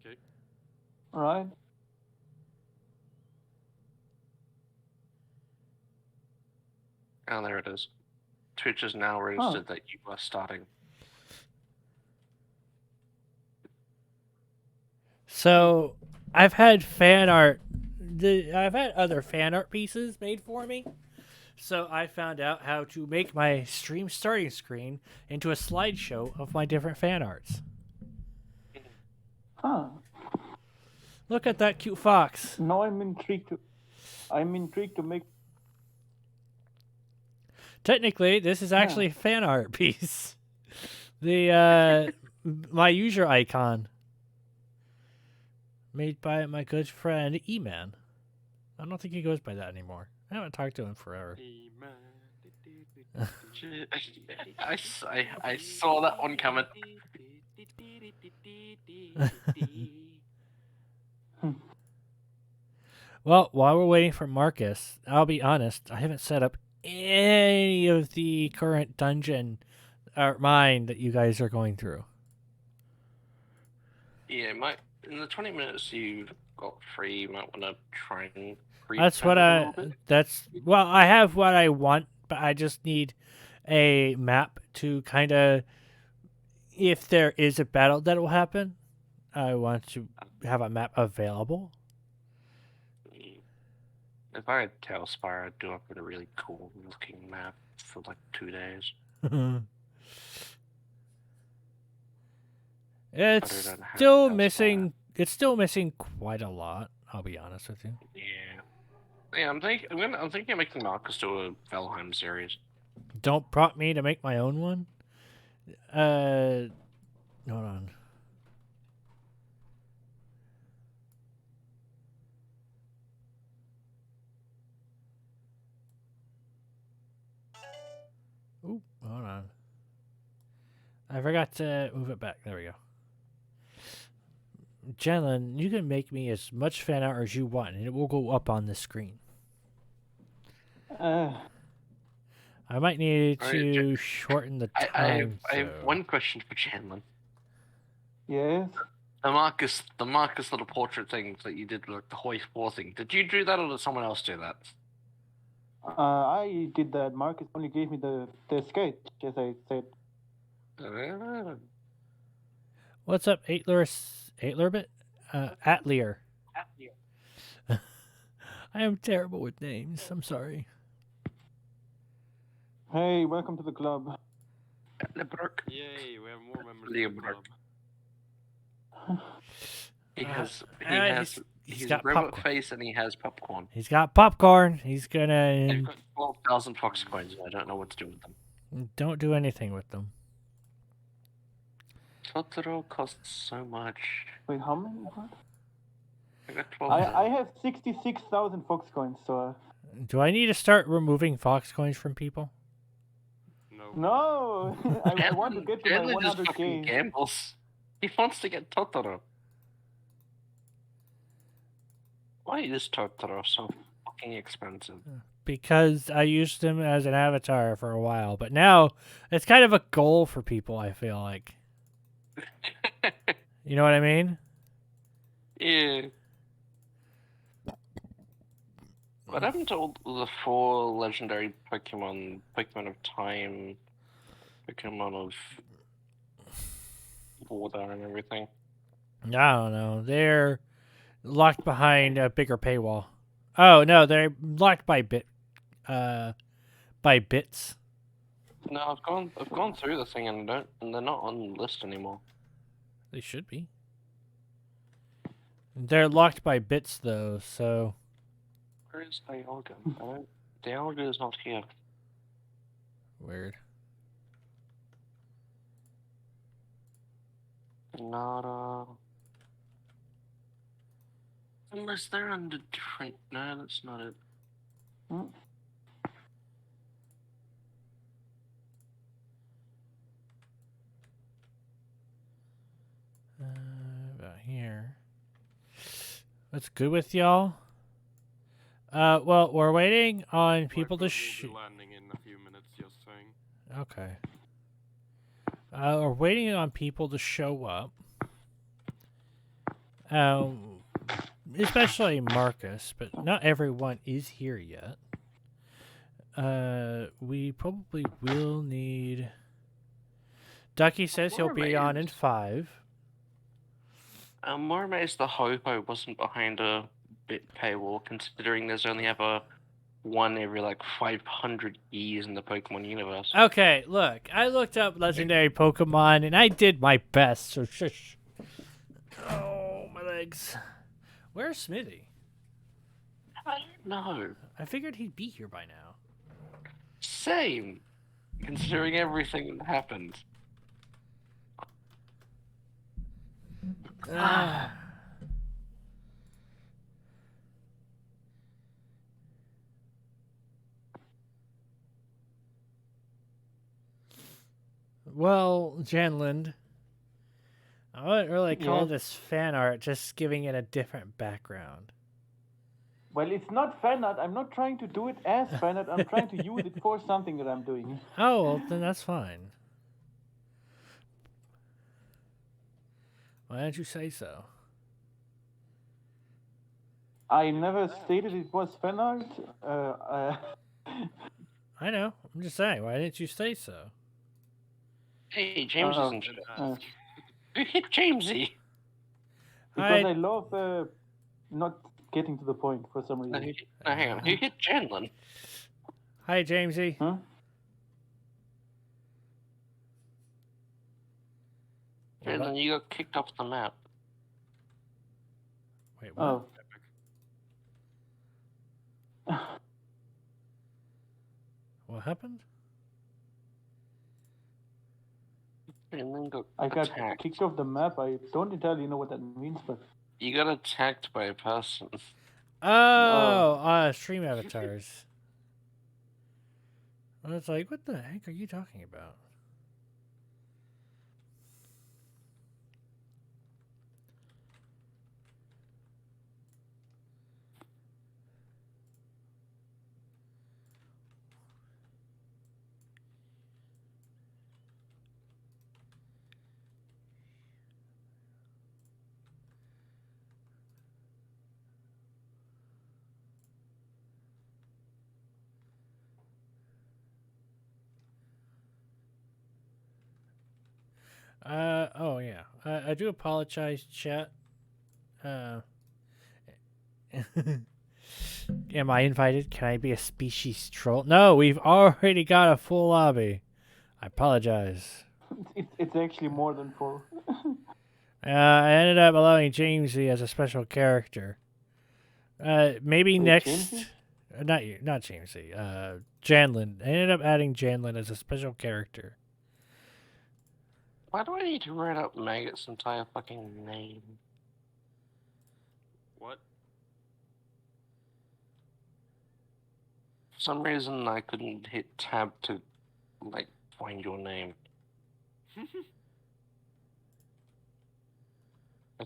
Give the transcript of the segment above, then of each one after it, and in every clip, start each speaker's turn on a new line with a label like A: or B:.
A: Okay.
B: Alright.
C: Oh, there it is. Twitch has now registered that you are starting.
D: So, I've had fan art. I've had other fan art pieces made for me. So I found out how to make my stream starting screen into a slideshow of my different fan arts.
B: Huh.
D: Look at that cute fox.
B: Now I'm intrigued to make.
D: Technically, this is actually a fan art piece. The my user icon made by my good friend E-Man. I don't think he goes by that anymore. I haven't talked to him forever.
C: I saw that one coming.
D: Well, while we're waiting for Marcus, I'll be honest, I haven't set up any of the current dungeon or mine that you guys are going through.
C: Yeah, in the 20 minutes you got free, you might want to try and
D: well, I have what I want, but I just need a map to kind of, if there is a battle that will happen, I want to have a map available.
C: If I had Tailspire, I'd do up with a really cool looking map for like 2 days.
D: It's still missing. It's still missing quite a lot. I'll be honest with you.
C: Yeah, I'm thinking of making Marcus do a Valheim series.
D: Don't prompt me to make my own one. Hold on. Ooh, hold on. I forgot to move it back. There we go. Jenlin, you can make me as much fan art as you want, and it will go up on the screen. I might need to shorten the time.
C: I have one question for Jenlin.
B: Yes.
C: The Marcus little portrait thing that you did with like the Hoist 4 thing. Did you do that or did someone else do that?
B: I did that. Marcus only gave me the sketch, as I said.
D: What's up, Atlerbit? Atlier. I am terrible with names. I'm sorry.
B: Hey, welcome to the club.
A: Yay, we have more members of the club.
C: He's got robot face and he has popcorn.
D: He's got popcorn. He's gonna.
C: I've got 12,000 Fox coins. I don't know what to do with them.
D: Don't do anything with them.
C: Totoro costs so much.
B: Wait, how many? What?
C: I got 12.
B: I have 66,000 Fox coins. So.
D: Do I need to start removing Fox coins from people?
B: No, I want to get to my 100K.
C: Gambles. He wants to get Totoro. Why is Totoro so fucking expensive?
D: Because I used him as an avatar for a while, but now it's kind of a goal for people, I feel like. You know what I mean?
C: Yeah. What happened to all the 4 legendary Pokemon? Pokemon of Time, Pokemon of Water and everything?
D: I don't know. They're locked behind a bigger paywall. Oh no, they're locked by bits.
C: No, I've gone through the thing and they're not on the list anymore.
D: They should be. They're locked by bits though, so.
C: Where is Dialga? Dialga is not here.
D: Weird.
C: Nada. Unless they're under different. No, that's not it.
D: About here. What's good with y'all? Well, we're waiting on people to
A: landing in a few minutes, just saying.
D: Okay. We're waiting on people to show up. Especially Marcus, but not everyone is here yet. We probably will need. Ducky says he'll be on in 5.
C: I'm more amazed the Ho-Ho wasn't behind a bit paywall, considering there's only ever one every like 500 years in the Pokemon universe.
D: Okay, look, I looked up legendary Pokemon and I did my best, so shush. Oh, my legs. Where's Smithy?
C: I don't know.
D: I figured he'd be here by now.
C: Same, considering everything that happened.
D: Well, Janland, I wouldn't really call
B: Yes.
D: this fan art, just giving it a different background.
B: Well, it's not fan art. I'm not trying to do it as fan art. I'm trying to use it for something that I'm doing.
D: Oh, well, then that's fine. Why didn't you say so?
B: I never stated it was fan art.
D: I know. I'm just saying. Why didn't you say so?
C: Hey, James
B: Oh,
C: isn't. Who hit Jamesy?
B: because I love not getting to the point for some
C: No,
B: reason.
C: hang on. Who hit Janlin?
D: Hi, Jamesy.
B: Huh?
C: Janlin, you got kicked off the map.
D: Wait, what?
B: Oh.
D: What happened?
C: Janlin got
B: I got
C: attacked.
B: kicked off the map. I don't entirely know what that means, but
C: You got attacked by a person.
D: Oh, stream avatars. I was like, what the heck are you talking about? Oh yeah. I do apologize, chat. Am I invited? Can I be a species troll? No, we've already got a full lobby. I apologize.
B: it's actually more than 4.
D: I ended up allowing Jamesy as a special character. Maybe
B: Wait,
D: next.
B: Jamesy?
D: Not you, not Jamesy. Janlin. I ended up adding Janlin as a special character.
C: Why do I need to write up Maggot's entire fucking name?
A: What?
C: For some reason, I couldn't hit tab to, like, find your name. I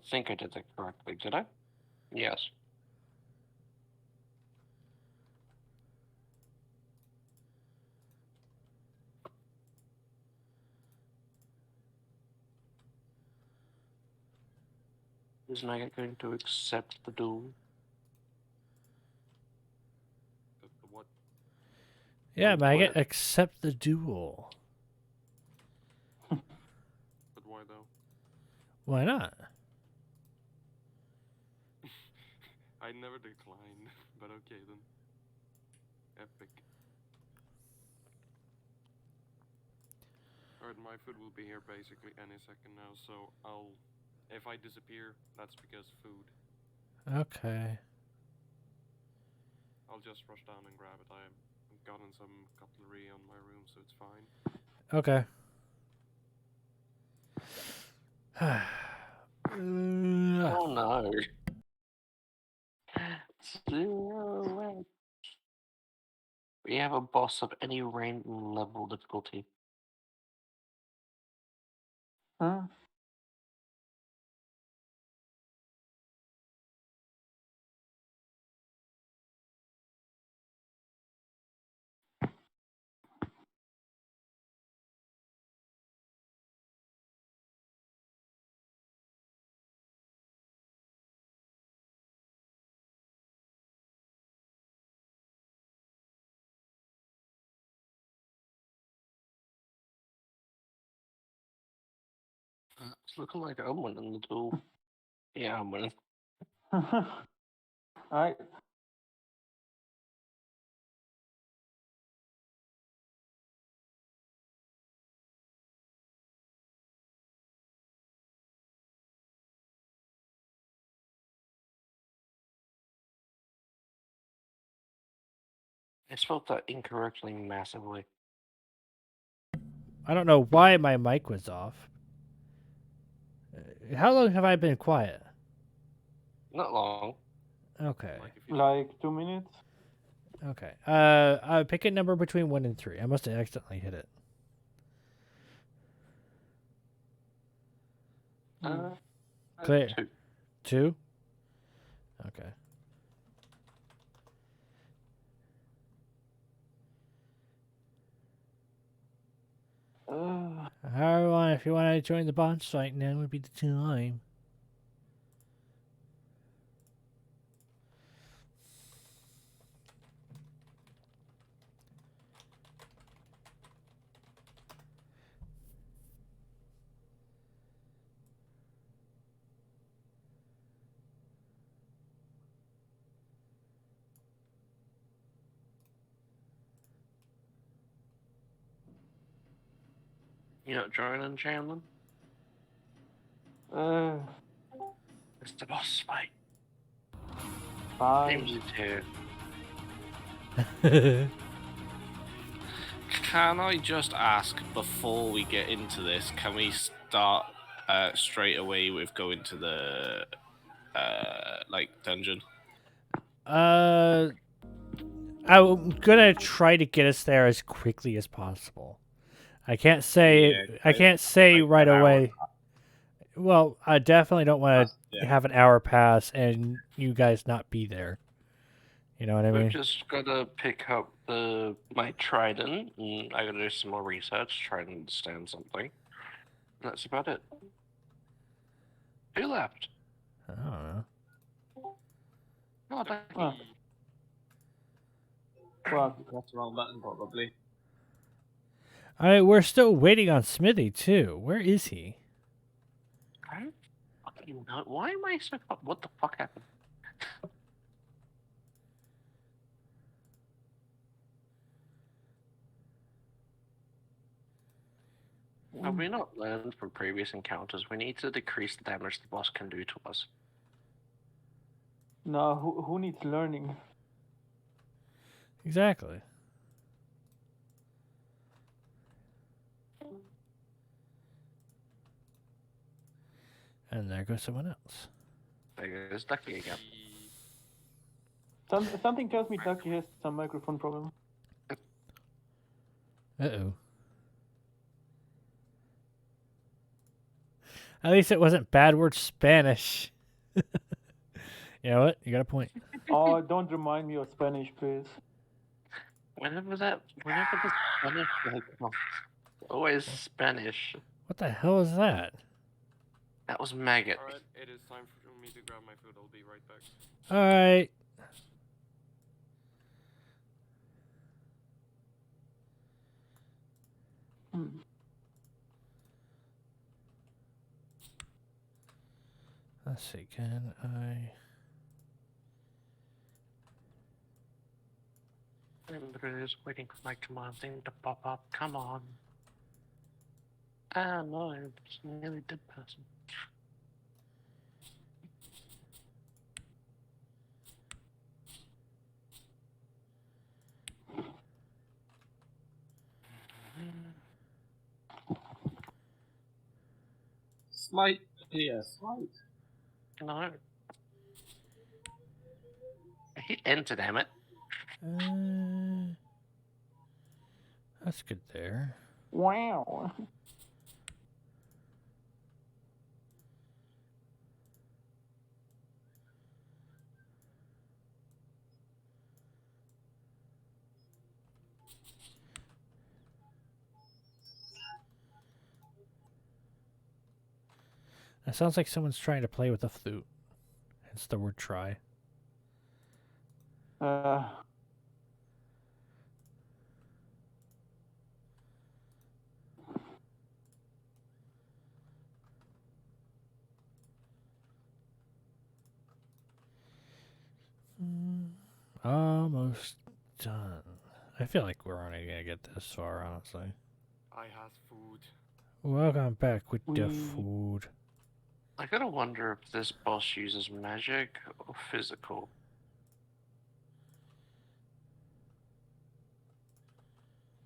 C: think I did that correctly. Did I? Yes. Is Maggot going to accept the duel?
A: The what?
D: Yeah,
C: On
D: Maggot,
C: Twitter.
D: accept the duel.
A: But why though?
D: Why not?
A: I never decline, but okay then. Epic. Alright, my food will be here basically any second now, so if I disappear, that's because food.
D: Okay.
A: I'll just rush down and grab it. I've gotten some cutlery on my room, so it's fine.
D: Okay.
C: Oh no. 0. We have a boss of any rank and level difficulty.
B: Huh?
C: It's looking like I'm winning the duel. Yeah, I'm winning.
B: I
C: I spelled that incorrectly massively.
D: I don't know why my mic was off. How long have I been quiet?
C: Not long.
D: Okay.
B: like 2 minutes.
D: Okay. Pick a number between 1 and 3. I must have accidentally hit it. Clear.
C: 2.
D: 2? Okay. If you want to join the boss fight, now would be the time.
C: You're not joining, Chandler? It's the boss fight.
B: Fine.
C: James is here.
A: Can I just ask before we get into this? Can we start straight away with going to the dungeon?
D: I'm gonna try to get us there as quickly as possible. I can't say right away. Well, I definitely don't want to have an hour pass and you guys not be there. You know what I mean?
C: We've just gotta pick up my trident, and I gotta do some more research, try and understand something. That's about it. Who left?
D: I don't know.
C: Oh,
B: Oh. Well,
A: That's the wrong button, probably.
D: We're still waiting on Smithy too. Where is he?
C: I don't fucking know. Why am I so... What the fuck happened? Have we not learned from previous encounters? We need to decrease the damage the boss can do to us.
B: no, who needs learning?
D: Exactly. And there goes someone else.
C: There goes Ducky again.
B: Something tells me Ducky has some microphone problem.
D: Uh-oh. At least it wasn't bad word Spanish. You know what? You got a point.
B: Oh, don't remind me of Spanish, please.
C: Whenever the Spanish like comes, always Spanish.
D: What the hell is that?
C: That was maggot.
A: Alright, it is time for me to grab my food. I'll be right back.
D: Alright. Let's see, can I...
C: Ember is waiting for my command thing to pop up. Come on. Ah, no, it's a nearly dead person.
A: Smite. Yeah, smite.
C: No. I hit enter, damn it.
D: That's good there.
B: Wow.
D: That sounds like someone's trying to play with a flute. Hence the word try. Almost done. I feel like we're only gonna get this far, honestly.
E: I has food.
D: Welcome back with the
B: We-
D: food.
C: I gotta wonder if this boss uses magic or physical.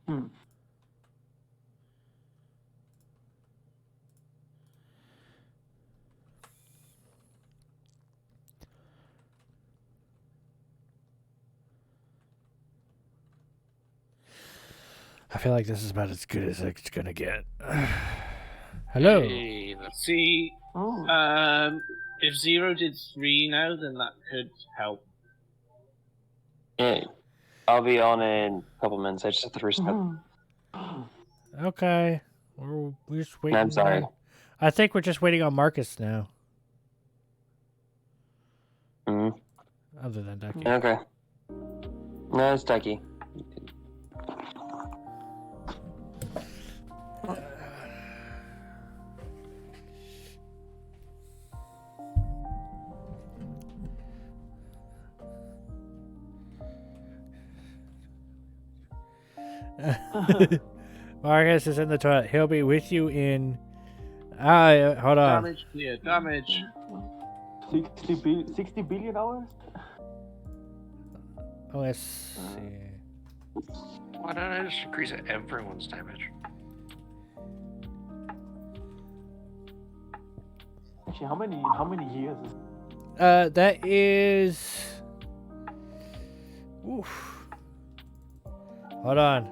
B: Hmm.
D: I feel like this is about as good as it's gonna get. Hello.
C: Hey,
A: See,
B: Oh.
A: if Zero did 3 now, then that could help.
F: Yeah, I'll be on in a couple minutes. I just have to reset.
D: Okay. We're just waiting.
F: I'm sorry.
D: I think we're just waiting on Marcus now.
F: Mhm.
D: Other than Ducky.
F: Okay. No, it's Ducky.
D: Marcus is in the toilet. He'll be with you in. Hold on.
A: Damage clear, damage.
B: 60 billion hours?
D: Oh, let's see.
C: why don't I just increase everyone's damage?
B: Actually, how many years?
D: That is. Oof. Hold on.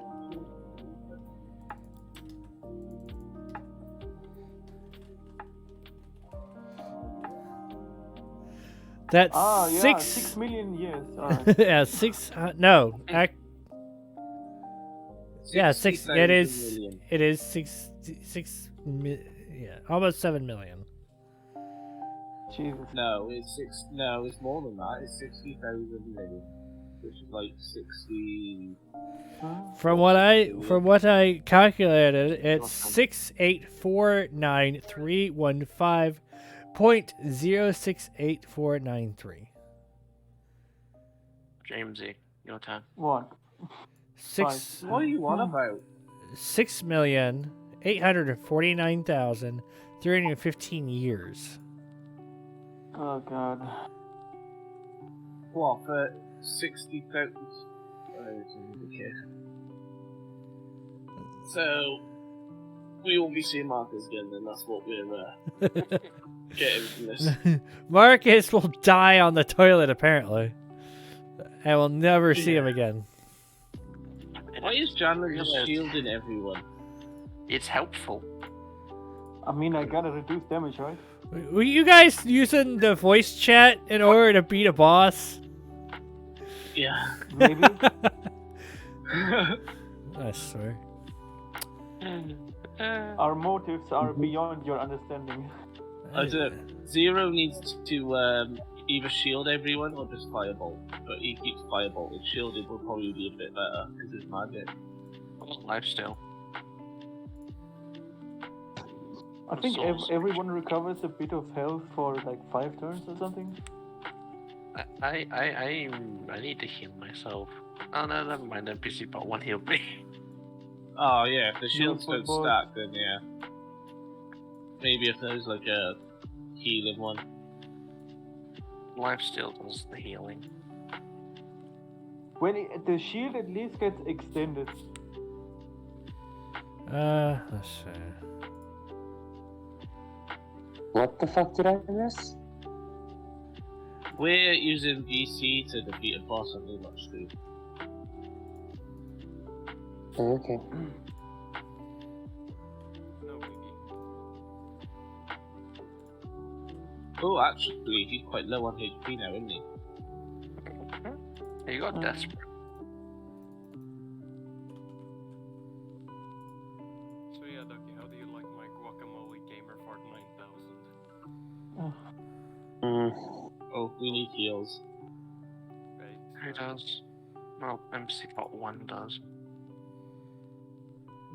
D: That's
B: Yeah,
D: six.
B: 6 million years. Alright.
D: Yeah, six. No, yeah, six.
A: 60,000
D: It is.
A: million.
D: It is yeah, almost 7 million.
B: Jesus.
A: No, it's six. No, it's more than that. It's 60,000 million, which is like 60.
D: From what I calculated, it's 6849315.068493.
C: Jamesy, your turn.
B: What?
D: Six
A: What are you on about?
D: 6,849,315 years.
B: Oh god.
A: What for 60,000? Okay. So we won't be seeing Marcus again, then. That's what we're getting from this.
D: Marcus will die on the toilet apparently, and we'll never see him again.
A: Why is Chandler just shielding everyone?
C: It's helpful.
B: I mean, I gotta reduce damage, right?
D: Were you guys using the voice chat in order to beat a boss?
A: Yeah.
B: Maybe.
D: I swear.
B: Our motives are beyond your understanding.
A: Zero needs to either shield everyone or just firebolt. But he keeps firebolting. Shielded will probably be a bit better because it's magic.
C: Lifesteal.
B: I think
C: Souls.
B: everyone recovers a bit of health for like 5 turns or something.
C: I need to heal myself. Oh no, never mind. NPC bot one healed me.
A: Oh yeah, if the shields don't
B: football.
A: stack, then yeah. Maybe if there's like a healing one.
C: Lifesteal does the healing.
B: Well, the shield at least gets extended.
D: Let's see.
F: What the fuck did I miss?
A: We're using VC to defeat a boss on Lummox too.
F: Oh, okay.
E: No biggie.
A: Oh, actually, he's quite low on HP now, isn't he?
C: You got desperate.
E: So yeah, Ducky, how do you like my guacamole gamer for 9,000?
F: Mm.
A: Oh, we need heals.
E: Right?
C: Who does? Well, MC bot one does.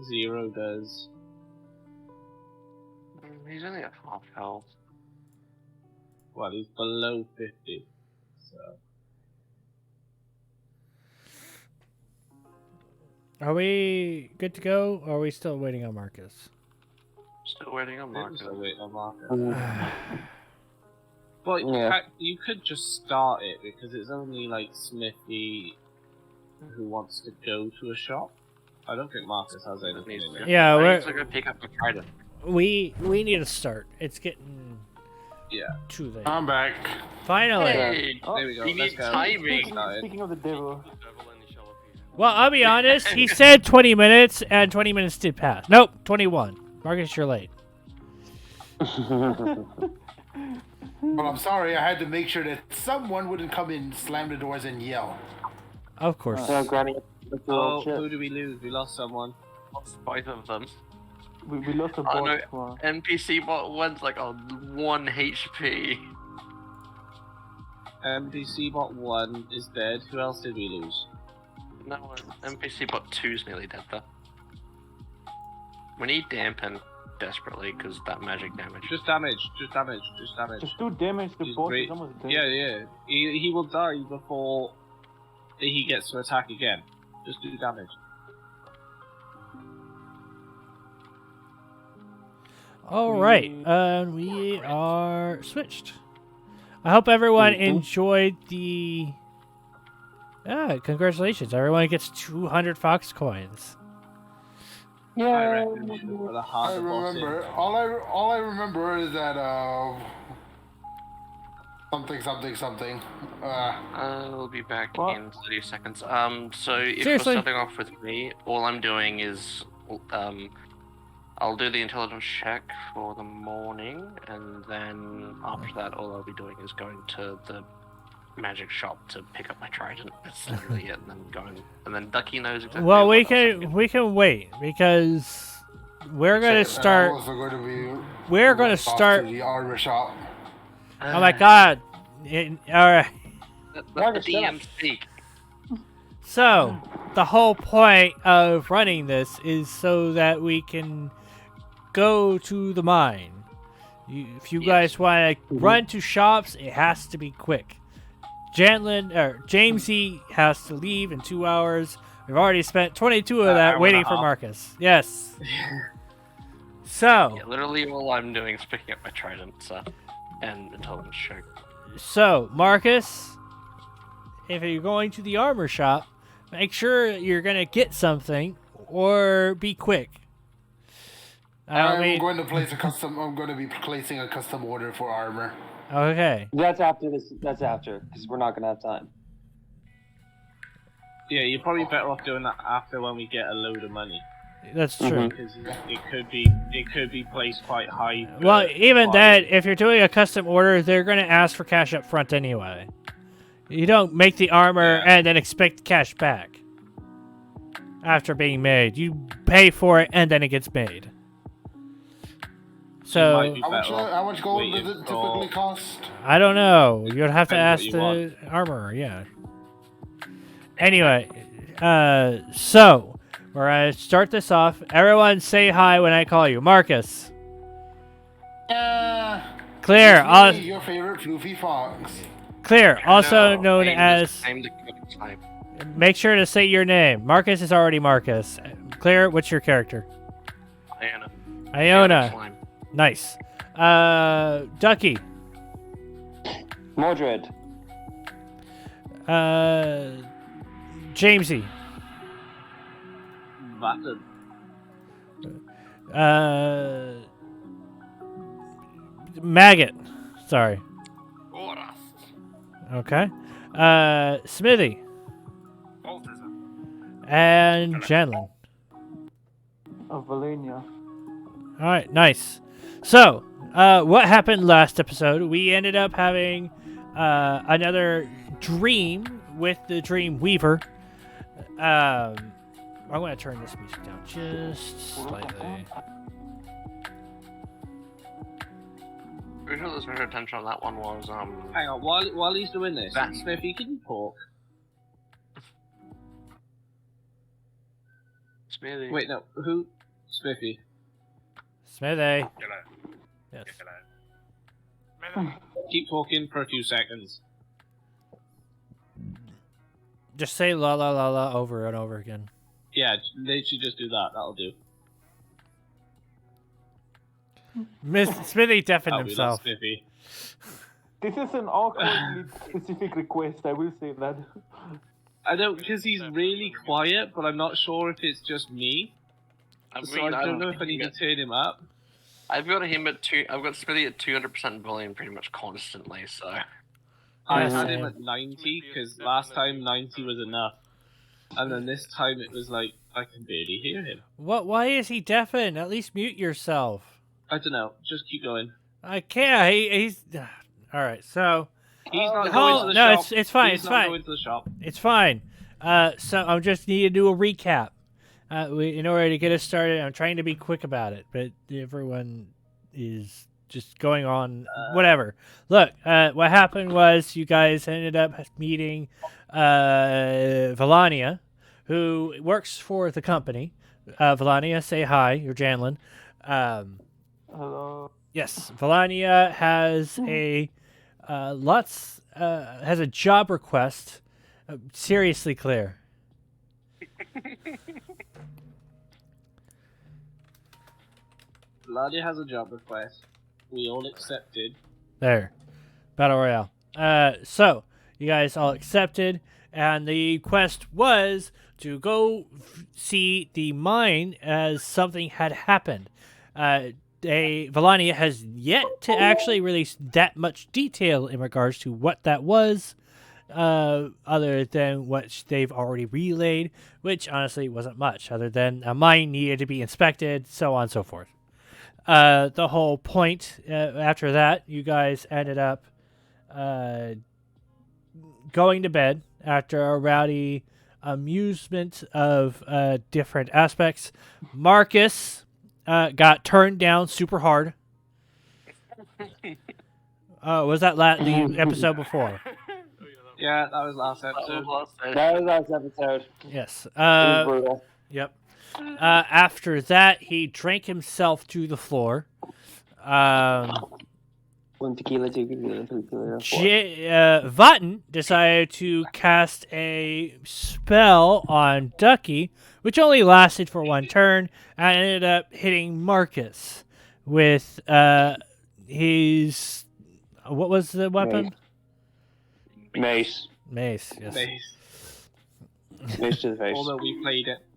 A: Zero does.
C: He's only at half health.
A: Well, he's below 50. So.
D: Are we good to go, or are we still waiting on Marcus?
C: Still waiting on Marcus.
A: So wait, on Marcus.
F: Mm.
A: But
F: Yeah.
A: you could just start it because it's only like Smithy who wants to go to a shop. I don't think Marcus has anything in there.
D: Yeah,
C: I need to
D: we're,
C: go pick up the trident.
D: we need to start. It's getting too late.
G: I'm back.
D: Finally.
C: Hey,
B: Oh,
A: There we go.
C: we
A: Let's
C: need
A: go.
C: timing.
B: Speaking of the devil,
E: Devil and he shall appear.
D: Well, I'll be honest. He said 20 minutes, and 20 minutes did pass. Nope, 21. Marcus, you're late.
G: Well, I'm sorry. I had to make sure that someone wouldn't come in, slam the doors, and yell.
D: Of course.
F: So, Granny, that's a
A: Oh,
F: little shit.
A: who do we lose? We lost someone.
C: Lost both of them.
B: we lost a
C: Oh,
B: boss.
C: no.
B: for-
C: NPC bot 1's like on 1 HP.
A: NPC bot 1 is dead. Who else did we lose?
C: No one. NPC bot 2's nearly dead though. We need dampen desperately because that magic damage.
A: Just damage. Just damage. Just damage.
B: Just do damage. The
A: He's
B: boss
A: great.
B: is almost dead.
A: Yeah. He will die before he gets to attack again. Just do damage.
D: All right. We are switched. I hope everyone enjoyed the. Congratulations! Everyone gets 200 Fox coins.
A: I
F: Yeah.
A: reckon we should put a
G: I
A: harder boss in.
G: remember. All I remember is that something.
C: I'll be back
B: What?
C: in 30 seconds. So if
D: Seriously?
C: we're starting off with me, all I'm doing is, I'll do the intelligence check for the morning, and then after that, all I'll be doing is going to the magic shop to pick up my trident. That's literally it, and then going, and then Ducky knows exactly.
D: Well,
C: what
D: we
C: else I'm
D: can wait because we're gonna
G: I'm
D: start.
G: also going to be.
D: We're gonna
G: off
D: start.
G: to the armor shop.
D: Oh my God! All right.
C: Let the
F: Marcus, shut
C: DM
F: up.
C: speak.
D: So the whole point of running this is so that we can go to the mine. If you guys want to run to shops, it has to be quick. Jamesy has to leave in 2 hours. We've already spent 22 of
A: hour
D: that
A: and
D: waiting
A: a
D: for
A: half.
D: Marcus. Yes. So,
C: Yeah, literally all I'm doing is picking up my trident, and intelligence check.
D: Marcus, if you're going to the armor shop, make sure you're gonna get something or be quick. I
G: I'm
D: mean,
G: going to place a custom. I'm going to be placing a custom order for armor.
D: okay.
F: That's after this. That's after, because we're not gonna have time.
A: Yeah, you're probably better off doing that after when we get a load of money,
D: That's true.
A: because it could be placed quite high.
D: Well, even
A: quite-
D: then, if you're doing a custom order, they're going to ask for cash up front anyway. You don't make the armor
A: Yeah.
D: and then expect cash back after being made. You pay for it and then it gets made. So,
A: might be-
G: How much gold does
A: waiting
G: it typically
A: for-
G: cost?
D: I don't know. You'd have to ask
A: Depends what
D: the armorer, yeah. Anyway, so we're going to start this off. Everyone say hi when I call you. Marcus.
G: Yeah.
D: Claire,
G: It's me, your favorite floofy fox.
D: Claire, also
C: No,
D: known
C: aim
D: as...
C: the- aim the quick time.
D: Make sure to say your name. Marcus is already Marcus. Claire, what's your character?
C: Iona.
D: Iona.
C: Slime.
D: Nice. Ducky.
F: Mordred.
D: Jamesy.
A: Button.
D: Maggot. Sorry.
E: Ora.
D: Okay. Smithy.
E: Balthazar.
D: And Janlin.
B: Of Valenia.
D: All right, nice. So, what happened last episode? We ended up having another dream with the Dream Weaver. I'm going to turn this music down just slightly.
C: Pretty sure there's no attention on that one was
A: Hang on, while he's doing this,
C: That-
A: Smithy, can you talk?
C: Smithy.
A: Wait, no, who? Smithy.
D: Smithy.
E: Hello.
D: Yes.
E: Hello.
A: Keep talking for a few seconds.
D: Just say la la la la over and over again.
A: Yeah, literally just do that. That'll do.
D: Smithy deafened
A: That'll be not
D: himself.
A: spiffy.
B: This is an awkwardly specific request, I will say that.
A: I don't, because he's really quiet, but I'm not sure if it's just me.
C: I
A: So I don't know if I need to turn him up.
C: I've got him at I've got Smithy at 200% volume pretty much constantly. So
A: I
D: Yeah,
A: had him
D: same.
A: at 90 because last time 90 was enough, and then this time it was like I can barely hear him.
D: What? Why is he deafened? At least mute yourself.
A: I don't know. Just keep going.
D: I can't. He's all right. So
A: He's not
D: Oh,
A: going to the
D: no,
A: shop.
D: it's fine.
A: He's
D: It's
A: not
D: fine.
A: going to the shop.
D: it's fine. So I just need to do a recap. In order to get us started, I'm trying to be quick about it, but everyone is just going on whatever. Look, what happened was you guys ended up meeting Valania, who works for the company. Valania, say hi. You're Janlin.
B: Hello.
D: Yes, Valania has a has a job request. Seriously clear.
A: Ladia has a job request. We all accepted.
D: There. Battle Royale. So, you guys all accepted, and the quest was to go see the mine as something had happened. Valania has yet to actually release that much detail in regards to what that was, other than what they've already relayed, which honestly wasn't much, other than a mine needed to be inspected, so on and so forth. The whole point, after that, you guys ended up going to bed after a rowdy amusement of different aspects. Marcus got turned down super hard. Was that the episode before?
A: Yeah, that was last episode.
F: That was last episode.
D: Yes.
F: It was brutal.
D: Yep. After that, he drank himself to the floor.
F: 1 tequila, 2 tequila, 3 tequila, 4.
D: Vatten decided to cast a spell on Ducky, which only lasted for one turn, and ended up hitting Marcus with his... What was the weapon?
F: Mace.
D: Mace, yes.
A: Face.
F: Mace to the face.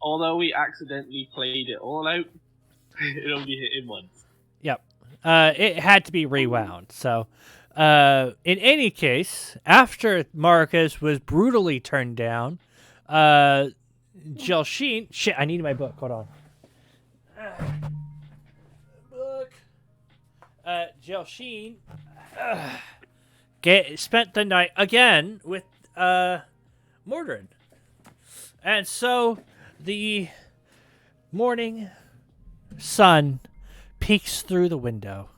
A: Although we accidentally played it all out, it only hit him once.
D: Yep. It had to be rewound. So, in any case, after Marcus was brutally turned down, Jelsheen... Shit, I need my book. Hold on. Book. Jelsheen spent the night again with Mordred. And so, the morning sun peeks through the window.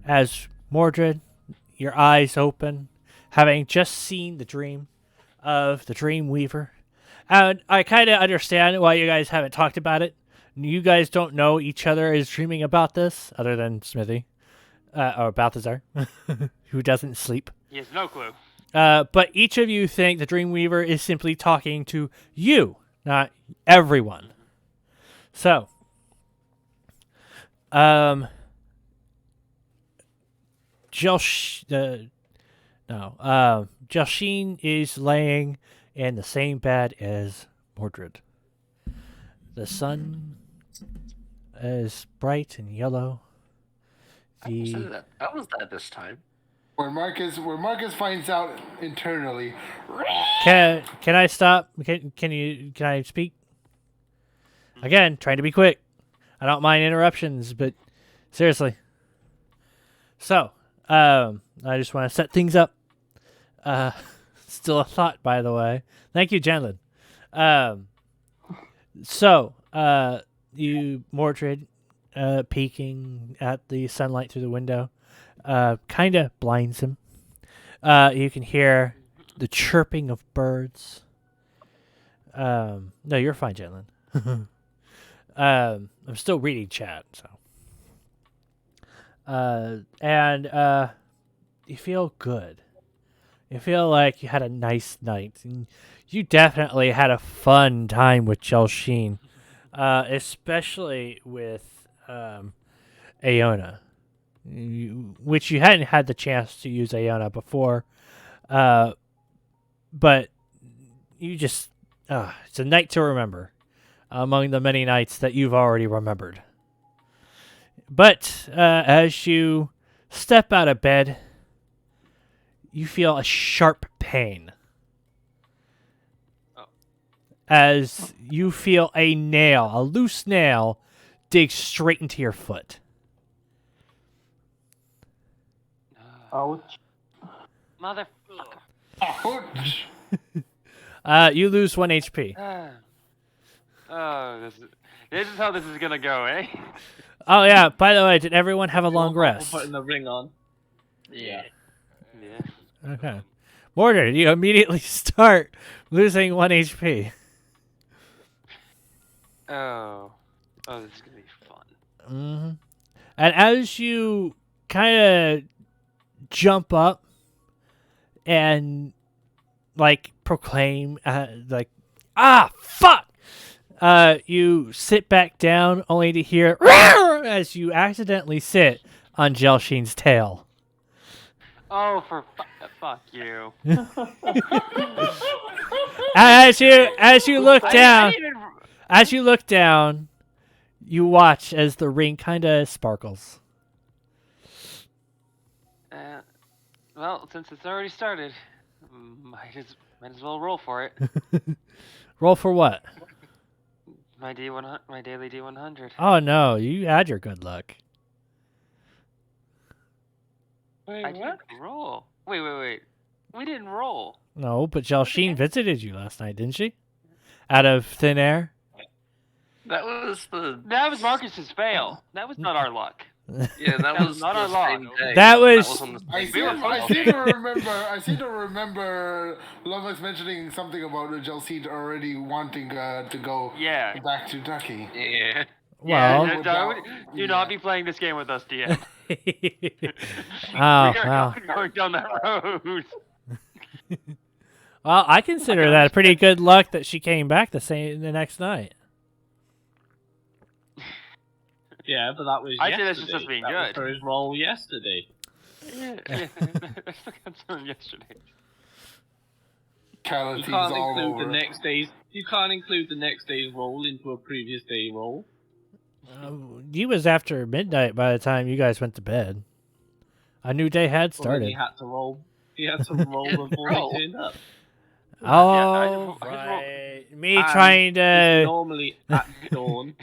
D: As Mordred, your eyes open, having just seen the dream of the Dream Weaver. And I kind of understand why you guys haven't talked about it. You guys don't know each other is dreaming about this, other than Smithy. Or Balthazar, who doesn't sleep.
E: He has no clue.
D: But each of you think the Dreamweaver is simply talking to you, not everyone. So, Jelsheen is laying in the same bed as Mordred. The sun is bright and yellow.
C: I was that this time.
G: Where Marcus finds out internally.
D: Can I stop? Can I speak? Again, trying to be quick. I don't mind interruptions, but seriously. So, I just want to set things up. Still a thought, by the way. Thank you, Janlin. So, you, Mordred, peeking at the sunlight through the window, kind of blinds him. You can hear the chirping of birds. No, you're fine, Janlin. I'm still reading chat, so. And you feel good. You feel like you had a nice night. And you definitely had a fun time with Jelsheen, especially with Aona, which you hadn't had the chance to use Aona before. But you just, it's a night to remember among the many nights that you've already remembered. But as you step out of bed, you feel a sharp pain.
E: Oh.
D: As you feel a loose nail, dig straight into your foot.
B: Ouch.
E: Motherfucker.
G: Ouch.
D: You lose 1 HP.
E: Oh, this is how this is gonna go, eh?
D: Oh yeah, by the way, did everyone have a long rest?
A: Putting the ring on.
C: Yeah.
E: Yeah.
D: Okay. Mordred, you immediately start losing 1 HP.
E: Oh, this is gonna be fun.
D: Mm-hmm. And as you kind of jump up and like proclaim, like, fuck! You sit back down only to hear as you accidentally sit on Jelsheen's tail.
E: Oh, fuck you.
D: As you look down,
E: I didn't even...
D: as you look down, you watch as the ring kind of sparkles.
E: Well, since it's already started, might as well roll for it.
D: Roll for what?
E: My D100, my daily D100.
D: Oh no, you add your good luck.
C: Wait,
E: I
C: what?
E: didn't roll. Wait. We didn't roll.
D: No, but Jelsheen visited you last night, didn't she? Out of thin air?
C: That was the.
E: That was Marcus's fail. That was not our luck.
C: Yeah, that was
E: not
C: the
E: our luck.
C: same day.
D: That was-
C: on the
G: I
C: same
G: seem,
C: day.
G: I seem to remember Lummox mentioning something about Jelseed already wanting to go
E: Yeah.
G: back to Ducky.
C: Yeah.
D: Well,
E: Yeah,
G: Without-
E: do not be playing this game with us, DM.
D: oh,
E: We are
D: well.
E: not going down that road.
D: Well, I consider that pretty good luck that she came back the next night.
A: Yeah, but that was
E: I
A: yesterday.
E: think that's just us being
A: that was
E: good.
A: for his role yesterday.
E: Yeah. I still got some yesterday.
A: You
G: Calities
A: can't
G: all
A: include
G: over.
A: the next day's. You can't include the next day's roll into a previous day roll.
D: You was after midnight by the time you guys went to bed. A new day had
A: Well, then
D: started.
A: he had to roll. He had to roll before
C: Roll.
A: he turned up.
D: Oh,
E: I just
D: right. Me
A: And
D: trying
A: It's
D: to...
A: normally at dawn,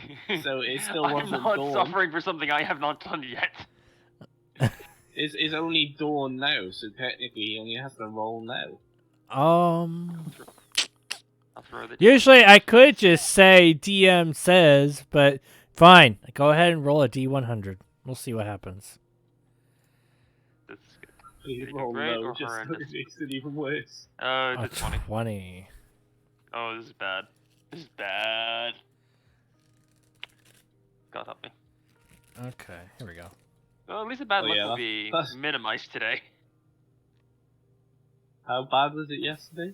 A: so it still
E: I'm
A: wasn't
E: not
A: dawn.
E: suffering for something I have not done yet.
A: It's only dawn now, so technically he only has to roll now.
E: I'll throw the
D: Usually I could just say DM says, but fine. Go ahead and roll a D100. We'll see what happens.
E: This is good.
A: Please
E: Did it go
A: roll
E: great
A: low,
E: or
A: just so it
E: horrendous?
A: makes it even worse.
E: Oh,
D: A
E: it's 20.
D: 20.
E: Oh, this is bad. This is bad. God help me.
D: Okay, here we go.
E: Well, at least the bad
A: Oh,
E: luck
A: yeah,
E: will be
A: that's-
E: minimized today.
A: How bad was it yesterday?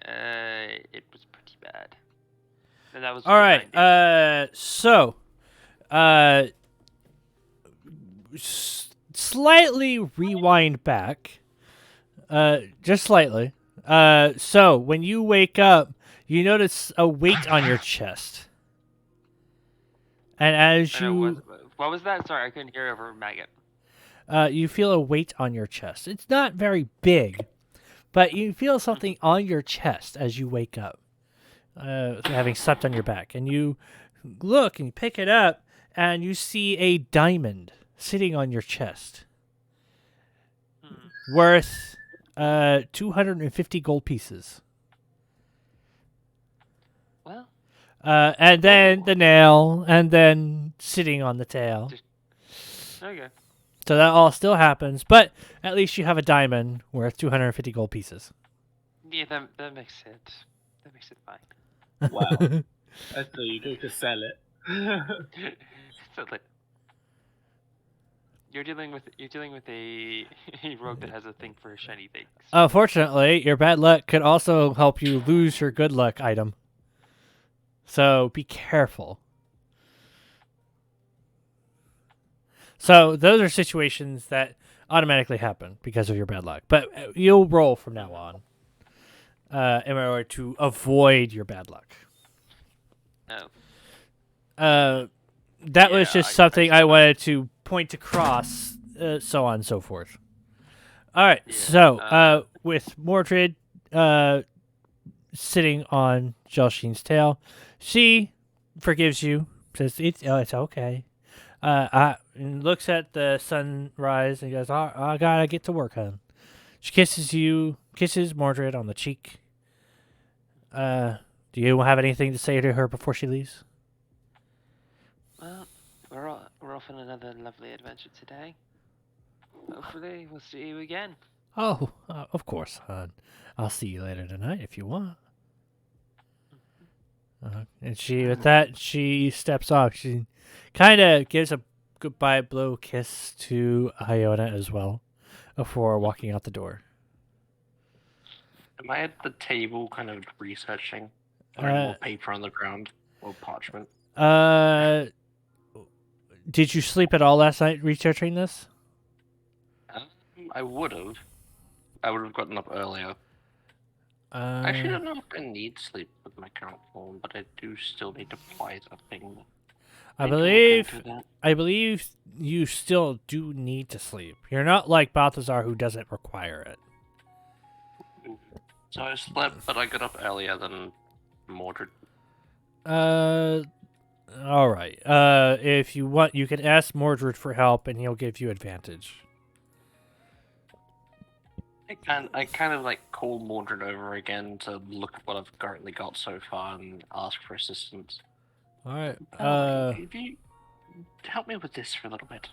E: It was pretty bad. And that was
D: All right.
E: 90.
D: Slightly rewind back. Just slightly. So when you wake up, you notice a weight on your chest. And as
E: I know,
D: you
E: what was that? Sorry, I couldn't hear over Maggot.
D: you feel a weight on your chest. It's not very big, but you feel something on your chest as you wake up, having slept on your back. And you look and you pick it up, and you see a diamond sitting on your chest, worth 250 gold pieces.
E: Well,
D: And then the nail, and then sitting on the tail.
E: okay.
D: So that all still happens, but at least you have a diamond worth 250 gold pieces.
E: Yeah, that makes it. That makes it fine.
A: Wow. That's so you go to sell it.
E: So, like, You're dealing with a a rogue that has a thing for shiny things.
D: Unfortunately, your bad luck could also help you lose your good luck item. So be careful. So those are situations that automatically happen because of your bad luck. But you'll roll from now on in order to avoid your bad luck.
E: No.
D: That was
E: Yeah,
D: just
E: I
D: something I
E: see that.
D: wanted to point across, so on and so forth. All right,
E: Yeah,
D: so with Mordred sitting on Jelsheen's tail, she forgives you, says it's okay. And looks at the sunrise and goes, I gotta get to work, hon. She kisses Mordred on the cheek. Do you have anything to say to her before she leaves?
C: Well, we're off on another lovely adventure today. Hopefully, we'll see you again.
D: Oh, of course, hon. I'll see you later tonight if you want. And with that, she steps off. She kind of gives a goodbye blow kiss to Iona as well before walking out the door.
C: Am I at the table kind of researching? Or more paper on the ground? Or parchment?
D: Did you sleep at all last night researching this?
C: I would have. I would have gotten up earlier. I actually don't know if I need sleep with my current form, but I do still need to apply a thing.
D: I
C: Maybe we'll look
D: believe
C: into that.
D: I believe you still do need to sleep. You're not like Balthazar who doesn't require it.
C: So I slept, but I got up earlier than Mordred.
D: All right. If you want, you can ask Mordred for help, and he'll give you advantage.
C: I kind of like call Mordred over again to look at what I've currently got so far and ask for assistance.
D: All right.
C: If you help me with this for a little bit.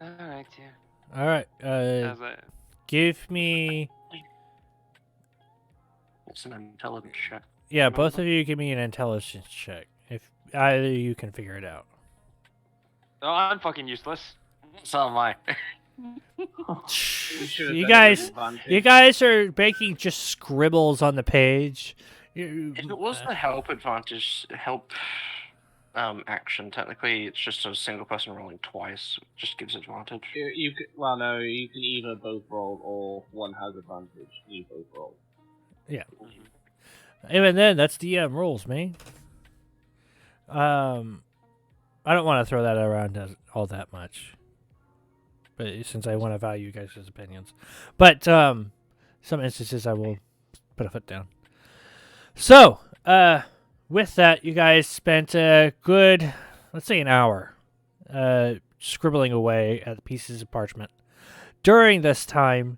E: Alright, yeah.
D: All right.
E: As I,
D: Give me.
C: It's an intelligence check.
D: Yeah, both of you give me an intelligence check. If either you can figure it out.
E: oh, I'm fucking useless.
C: So am I.
D: You guys are making just scribbles on the page.
C: If it was the help advantage, help action, technically it's just a single person rolling twice. Just gives advantage.
A: You can, well, no, you can either both roll or one has advantage. You both roll.
D: Yeah. Even then, that's DM rules, man. I don't want to throw that around all that much, but since I want to value you guys' opinions, but some instances I will put a foot down. So, with that, you guys spent a good, let's say, an hour, scribbling away at pieces of parchment. During this time,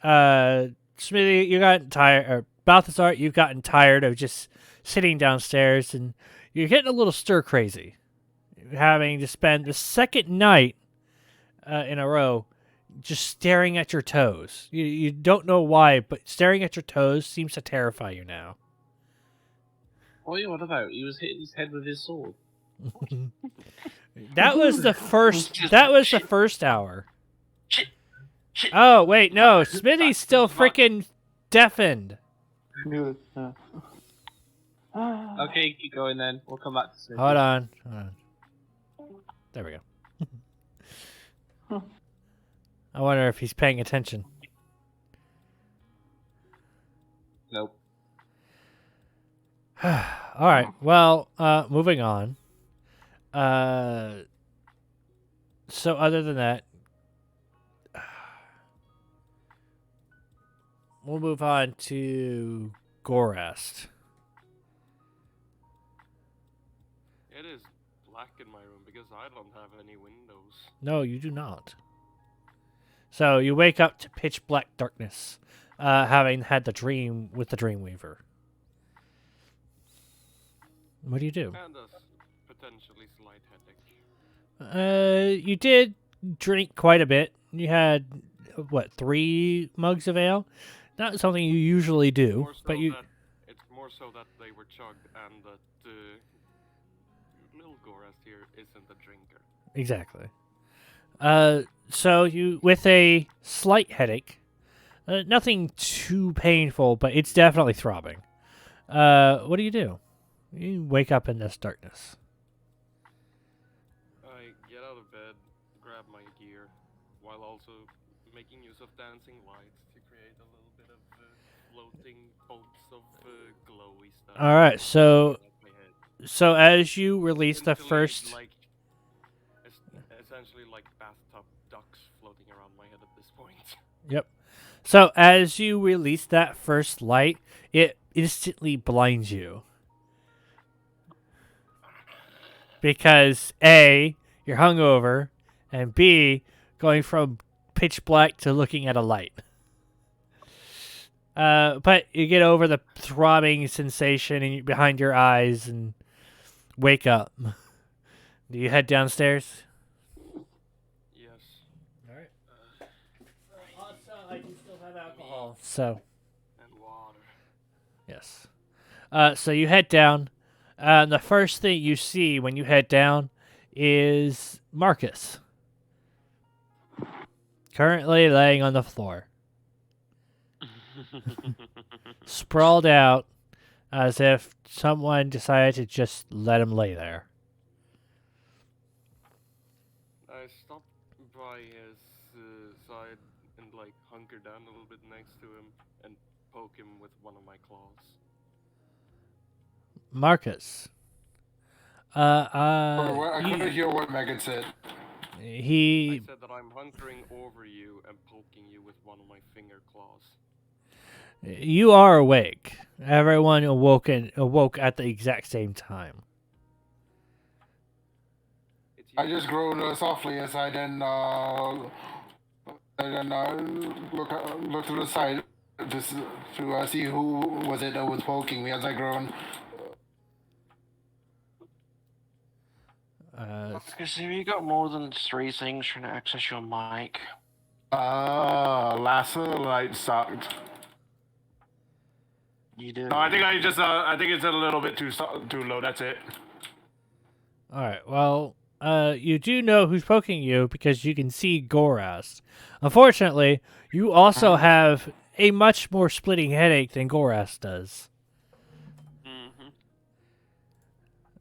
D: Smithy, you got tired, or Balthazar, you've gotten tired of just sitting downstairs, and you're getting a little stir crazy, having to spend the second night in a row just staring at your toes. You don't know why, but staring at your toes seems to terrify you now.
A: What are you on about? He was hitting his head with his sword.
D: That was the first. That was the first hour.
C: Shit.
D: Oh wait, no, Smithy's still freaking deafened.
A: Okay, keep going then. We'll come back to Smithy.
D: Hold on. There we go. I wonder if he's paying attention.
A: Nope.
D: All right. Well, moving on. So other than that, we'll move on to Gorast.
E: it is black in my room because I don't have any windows.
D: No, you do not. So you wake up to pitch black darkness, having had the dream with the Dreamweaver. What do you do?
E: And a potentially slight headache.
D: You did drink quite a bit. You had, what, 3 mugs of ale? Not something you usually do,
E: More so
D: but you...
E: that, it's more so that they were chugged and that little Gorast here isn't a drinker.
D: Exactly. So you, with a slight headache, nothing too painful, but it's definitely throbbing. What do? You wake up in this darkness.
E: I get out of bed, grab my gear, while also making use of dancing lights to create a little bit of floating bolts of glowy stuff.
D: All right, so
E: above my head.
D: so as you release the
E: Essentially,
D: first,
E: like essentially like bathtub ducks floating around my head at this point.
D: yep. So as you release that first light, it instantly blinds you. Because A, you're hungover, and B, going from pitch black to looking at a light. But you get over the throbbing sensation behind your eyes and wake up. Do you head downstairs?
E: Yes.
D: All right. Also, I do still have alcohol. So,
E: And water.
D: yes. So you head down. The first thing you see when you head down is Marcus. Currently laying on the floor. Sprawled out as if someone decided to just let him lay there.
E: I stop by his side and like hunker down a little bit next to him and poke him with one of my claws.
D: Marcus.
G: I couldn't hear what Megan said.
E: I
D: He
E: said that I'm hunkering over you and poking you with one of my finger claws.
D: You are awake. Everyone awoke at the exact same time.
E: It's
G: I just groaned softly as I then look to the side just to see who was it that was poking me as I groaned.
C: Because have you got more than 3 things trying to access your mic?
G: Last light sucked.
C: You do.
G: No, I think it's a little bit too low. That's it.
D: All right. Well, you do know who's poking you because you can see Gorast. Unfortunately, you also have a much more splitting headache than Gorast does.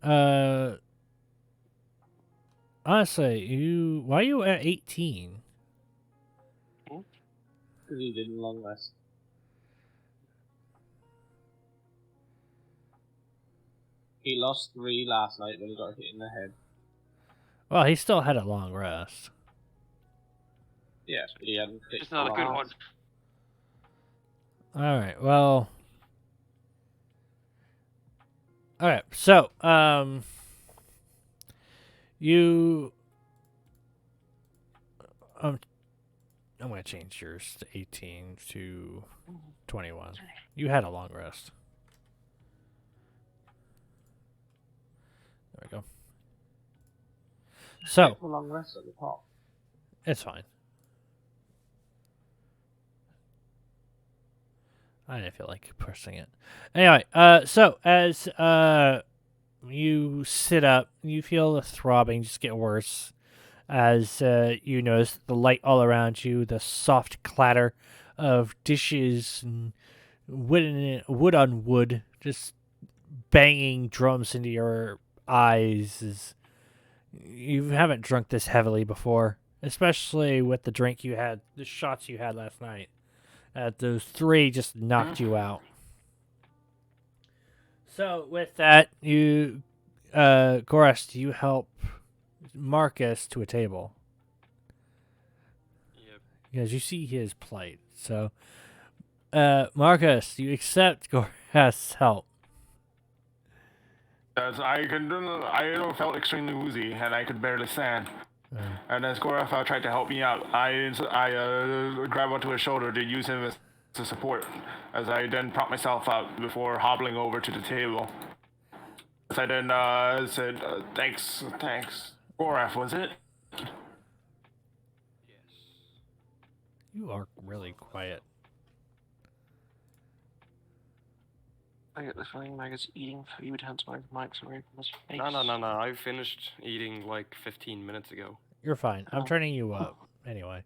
C: Mm-hmm.
D: Honestly, why are you at 18?
A: Because he didn't long rest. He lost 3 last night when he got hit in the head.
D: Well, he still had a long rest.
A: Yeah, but he hadn't hit
C: It's not a good
A: long.
C: one.
D: All right. Well. All right. So, you. I'm gonna change yours to 18 to 21. You had a long rest. There we go. So
A: Take a long rest at the top.
D: it's fine. I didn't feel like pressing it. Anyway, so as you sit up, you feel the throbbing just get worse as you notice the light all around you, the soft clatter of dishes and wood on wood, just banging drums into your eyes. You haven't drunk this heavily before, especially with the shots you had last night. Those 3 just knocked you out. So with that, Gorast, you help Marcus to a table.
E: Yep.
D: Because you see his plight. So, Marcus, you accept Gorast's help.
G: As I felt extremely woozy and I could barely stand. And as Gorath tried to help me out, I grabbed onto his shoulder to use him as support, as I then propped myself up before hobbling over to the table. As I then said, thanks. Gorath, was it?
E: Yes.
D: You are really quiet.
C: I get the feeling Mag is eating food, hence my mic's away from his face.
E: No. I finished eating like 15 minutes ago.
D: You're fine. I'm
B: Oh.
D: turning you up anyway.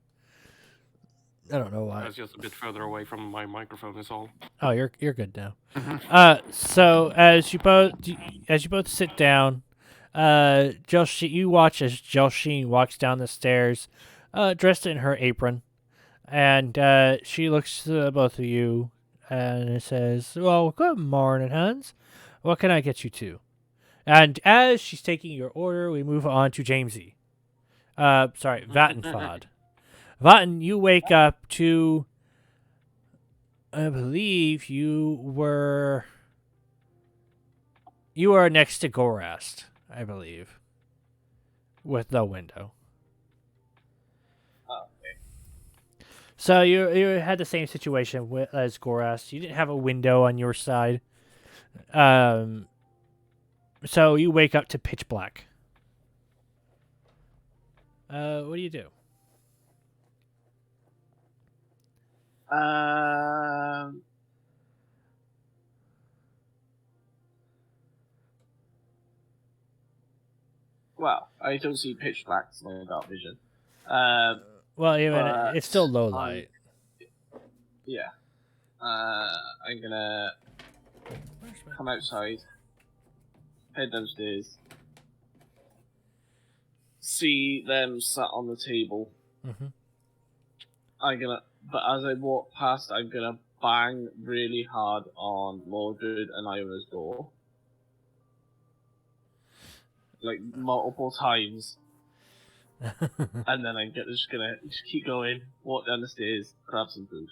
D: I don't know
E: I
D: why.
E: was just a bit further away from my microphone is all.
D: Oh, you're good now.
G: Mm-hmm.
D: So as you both sit down, you watch as Joshin walks down the stairs, dressed in her apron, and she looks to both of you and says, "Well, good morning, Hans. What can I get you to?" And as she's taking your order, we move on to Jamesy. Sorry, Vattenfod. Vatten, you wake up to. I believe you were next to Gorast, I believe, with the window.
A: Oh, okay.
D: So you had the same situation as Gorast. You didn't have a window on your side. So you wake up to pitch black. What do you do?
A: Well, I don't see pitch black in my dark vision.
D: Well, even
A: but
D: it's still low
A: I-
D: light.
A: Yeah. I'm gonna come outside, head downstairs, see them sat on the table.
D: Mhm.
A: But as I walk past, I'm gonna bang really hard on Mordred and Ira's door. Like, multiple times. And then I'm just gonna keep going, walk down the stairs, grab some food.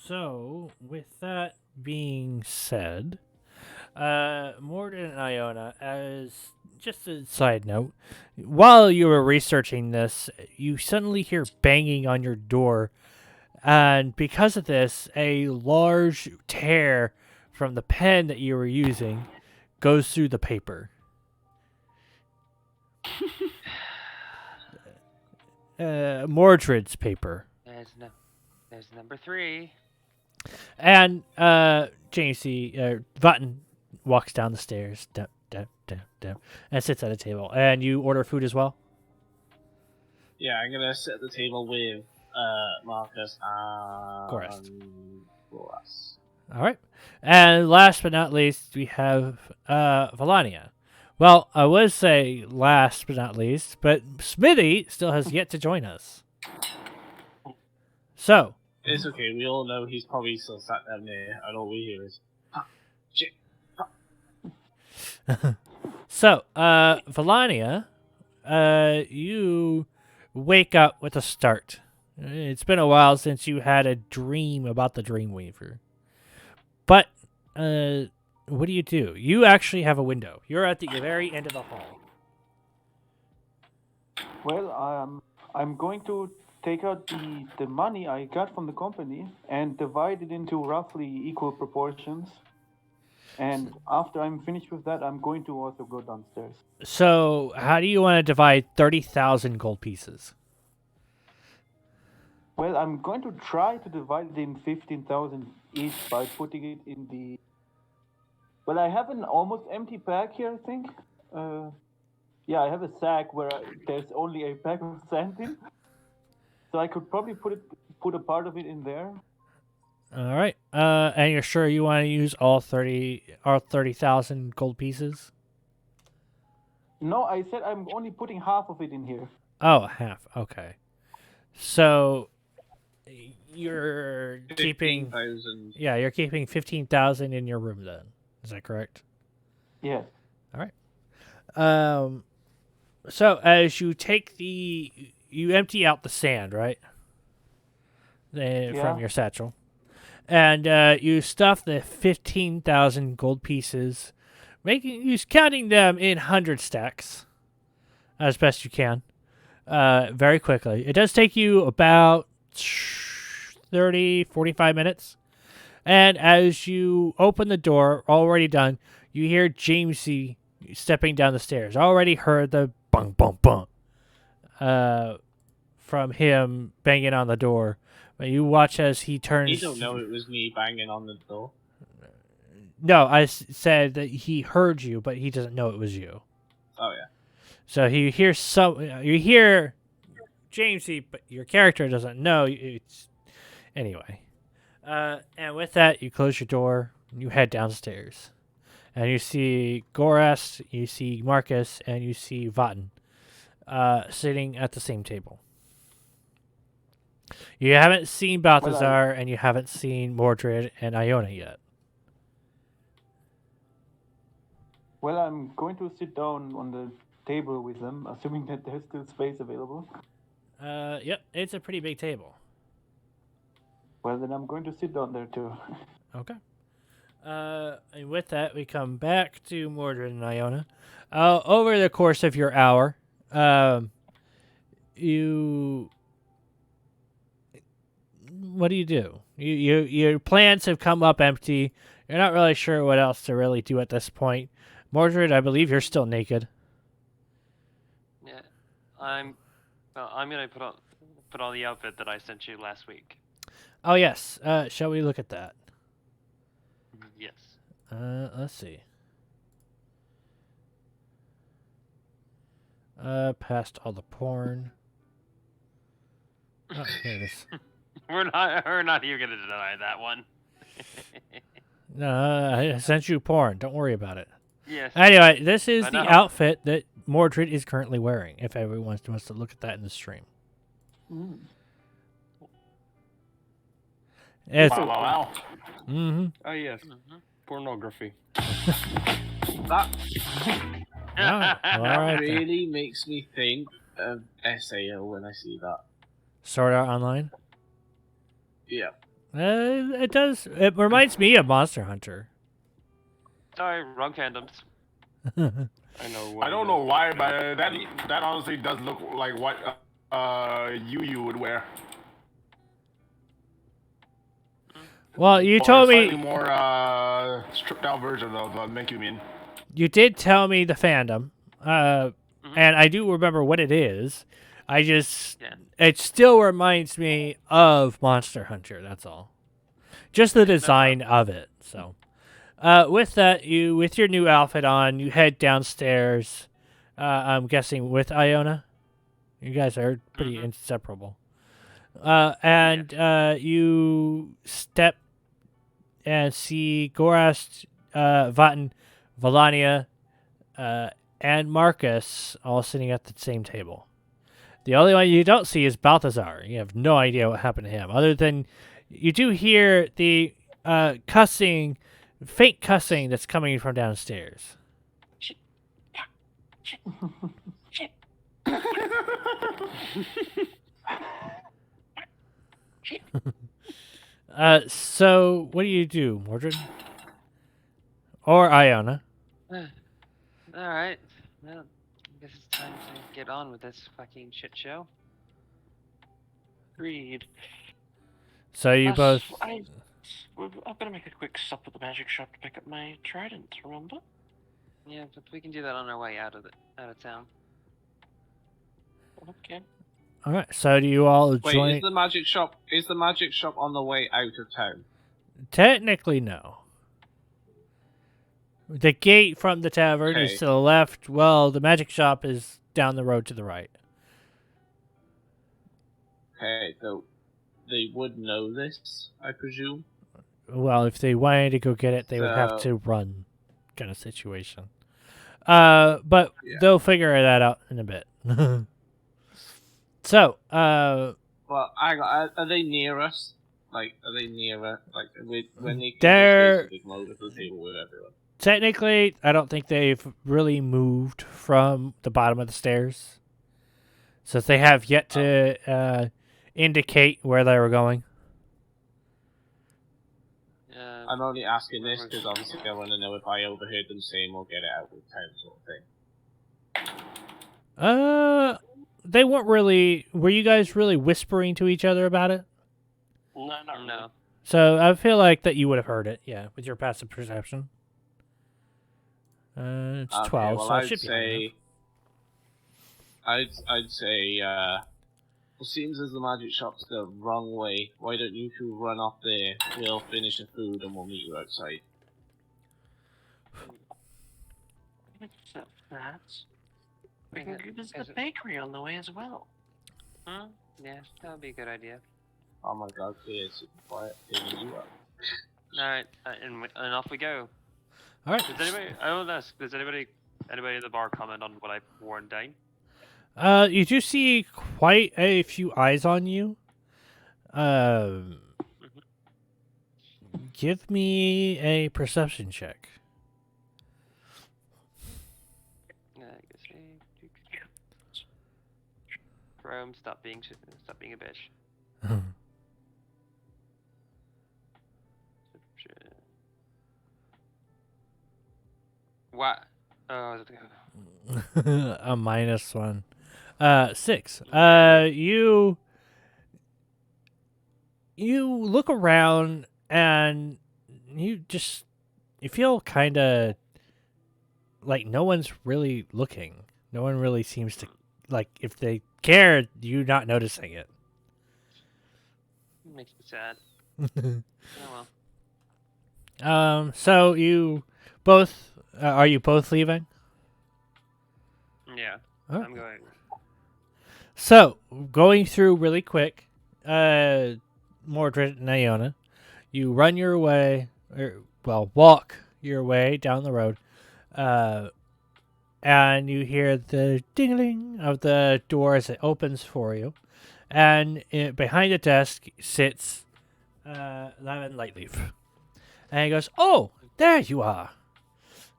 D: So with that being said, Mordred and Iona, as just a side note, while you were researching this, you suddenly hear banging on your door, and because of this, a large tear from the pen that you were using goes through the paper. Mordred's paper.
H: There's number 3.
D: And Button walks down the stairs, and sits at a table. And you order food as well?
A: Yeah, I'm gonna sit at the table with Marcus and
D: Gorast. All right. And last but not least, we have Valania. Well, I would say last but not least, but Smithy still has yet to join us. So.
A: It's okay, we all know he's probably still sat down there, and all we hear is, shit.
D: So, Valania, you wake up with a start. It's been a while since you had a dream about the Dreamweaver. But, what do? You actually have a window. You're at the very end of the hall.
B: Well, I'm going to take out the money I got from the company and divide it into roughly equal proportions. And after I'm finished with that, I'm going to also go downstairs.
D: So, how do you want to divide 30,000 gold pieces?
B: Well, I'm going to try to divide it in 15,000 each by putting it in the... Well, I have an almost empty pack here, I think. Yeah, I have a sack where there's only a pack of sand in. So I could probably put a part of it in there.
D: All right. And you're sure you want to use all 30,000 gold pieces?
B: No, I said I'm only putting half of it in here.
D: Oh, half. Okay. So you're keeping
A: 15,000.
D: Yeah, you're keeping 15,000 in your room then. Is that correct?
B: Yeah.
D: All right. So as you you empty out the sand, right? From your satchel. And you stuff the 15,000 gold pieces, counting them in 100 stacks as best you can, very quickly. It does take you about 45 minutes. And as you open the door, already done, you hear Jamesy stepping down the stairs. Already heard the bung, bung, bung from him banging on the door. But you watch as he turns...
A: You don't know it was me banging on the door.
D: No, I said that he heard you, but he doesn't know it was you.
A: Oh yeah.
D: So he hears you hear Jamesy, but your character doesn't know. It's anyway. And with that, you close your door. And you head downstairs, and you see Gorast, you see Marcus, and you see Vatten, sitting at the same table. You haven't seen Balthazar, and you haven't seen Mordred and Iona yet.
B: Well, I'm going to sit down on the table with them, assuming that there's still space available.
D: Yep, it's a pretty big table.
B: Well, then I'm going to sit down there too.
D: Okay. And with that, we come back to Mordred and Iona. Over the course of your hour, what do you do? Your plans have come up empty. You're not really sure what else to really do at this point. Mordred, I believe you're still naked.
H: Yeah, I'm gonna put on the outfit that I sent you last week.
D: Oh yes. Shall we look at that?
H: Yes.
D: Let's see. Past all the porn. Oh, here it is.
H: We're not even gonna deny that one.
D: No, I sent you porn. Don't worry about it.
H: Yes.
D: Anyway, this is
H: I
D: the
H: know.
D: outfit that Mordred is currently wearing, if everyone wants to look at that in the stream.
B: Mm.
D: It's,
G: Wow.
D: mm-hmm.
E: Oh yes, pornography.
A: That
D: All right. then.
A: really makes me think of SAO when I see that.
D: Sword Art Online?
A: Yeah.
D: It does. It reminds me of Monster Hunter.
H: Sorry, wrong fandoms.
E: I know.
G: I don't know why, but that honestly does look like what you would wear.
D: Well, you
G: Or
D: told
G: a slightly
D: me
G: more stripped down version of Megumin.
D: you did tell me the fandom, and I do remember what it is. I just it still reminds me of Monster Hunter. That's all. Just the design of it. So, with that, with your new outfit on, you head downstairs. I'm guessing with Iona. You guys are pretty inseparable. And you step and see Gorast, Vatten, Valania, and Marcus all sitting at the same table. The only one you don't see is Balthazar. You have no idea what happened to him, other than you do hear the cussing, faint cussing that's coming from downstairs. So what do you do, Mordred? Or Iona?
H: All right. Well, I guess it's time to get on with this fucking shit show. Agreed.
D: So you both.
C: I'm gonna make a quick stop at the magic shop to pick up my trident. Remember?
H: Yeah, but we can do that on our way out of town.
C: Okay.
D: All right. So do you all
A: Wait,
D: join?
A: is the magic shop on the way out of town?
D: Technically, no. The gate from the tavern is
A: Okay.
D: to the left. Well, the magic shop is down the road to the right.
A: Okay, so they would know this, I presume.
D: Well, if they wanted to go get it, they would have
A: So-
D: to run, kind of situation. But
A: Yeah.
D: they'll figure that out in a bit. So,
A: Well, are they near us? Like, are they nearer? Like, when they
D: They're-
A: they come over to the table with everyone.
D: technically, I don't think they've really moved from the bottom of the stairs. So they have yet to indicate where they were going.
A: I'm only asking this because obviously I want to know if I overheard them saying we'll get it out of town sort of thing.
D: They weren't really. Were you guys really whispering to each other about it?
C: No, not really.
H: No.
D: So I feel like that you would have heard it, yeah, with your passive perception. It's
A: Okay,
D: 12,
A: well,
D: so it
A: I'd
D: should be high enough.
A: I'd say, it seems as the magic shop's the wrong way. Why don't you two run off there? We'll finish the food and we'll meet you outside.
C: that, we
H: Is
C: can
H: it-
C: go visit
H: is
C: the
H: it-
C: bakery on the way as well.
H: Hmm? Yeah, that would be a good idea.
A: Oh my god, Cleo, super quiet. Taking you up.
H: Alright, and off we go.
D: All right.
H: Does anybody, I will ask, does anybody in the bar comment on what I've worn down?
D: You do see quite a few eyes on you. Um, give me a perception check.
H: Rome, stop being a bitch. What? Oh,
D: A -1. 6. You look around and you feel kind of like no one's really looking. No one really seems to, like, if they care, you not noticing it.
H: makes me sad. Oh well.
D: So you both are you both leaving?
H: Yeah,
D: Oh.
H: I'm going.
D: So, going through really quick, Mordred and Iona, you run your way, walk your way down the road, and you hear the ding-a-ling of the door as it opens for you, and behind the desk sits Lemon Lightleaf, and he goes, "Oh, there you are."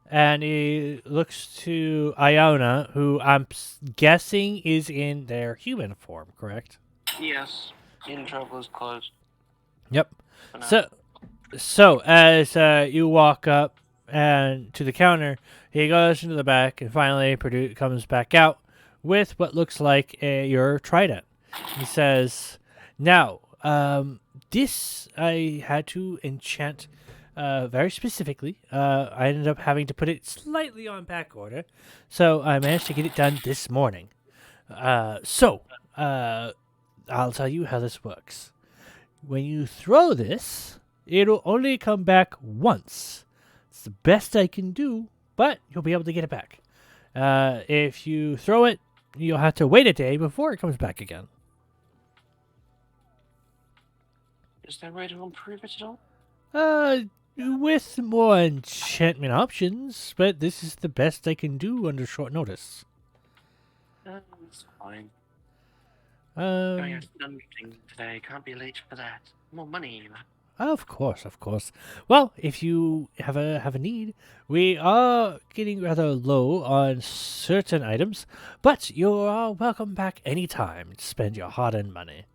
D: And he looks to Iona, who I'm guessing is in their human form, correct?
C: Yes, in traveler's clothes.
D: Yep.
C: for now.
D: So as you walk up and to the counter, he goes into the back and finally comes back out with what looks like your trident. He says, "Now, this I had to enchant very specifically. I ended up having to put it slightly on back order, so I managed to get it done this morning. I'll tell you how this works. When you throw this, it'll only come back once. It's the best I can do, but you'll be able to get it back. If you throw it, you'll have to wait a day before it comes back again."
C: Is there a way to improve it at all?
D: With more enchantment options, but this is the best I can do under short notice.
C: It's fine. Going
D: Um,
C: out hunting today. Can't be late for that. More money, you know.
D: of course. Well, if you have a need, we are getting rather low on certain items, but you are welcome back anytime to spend your hard-earned money.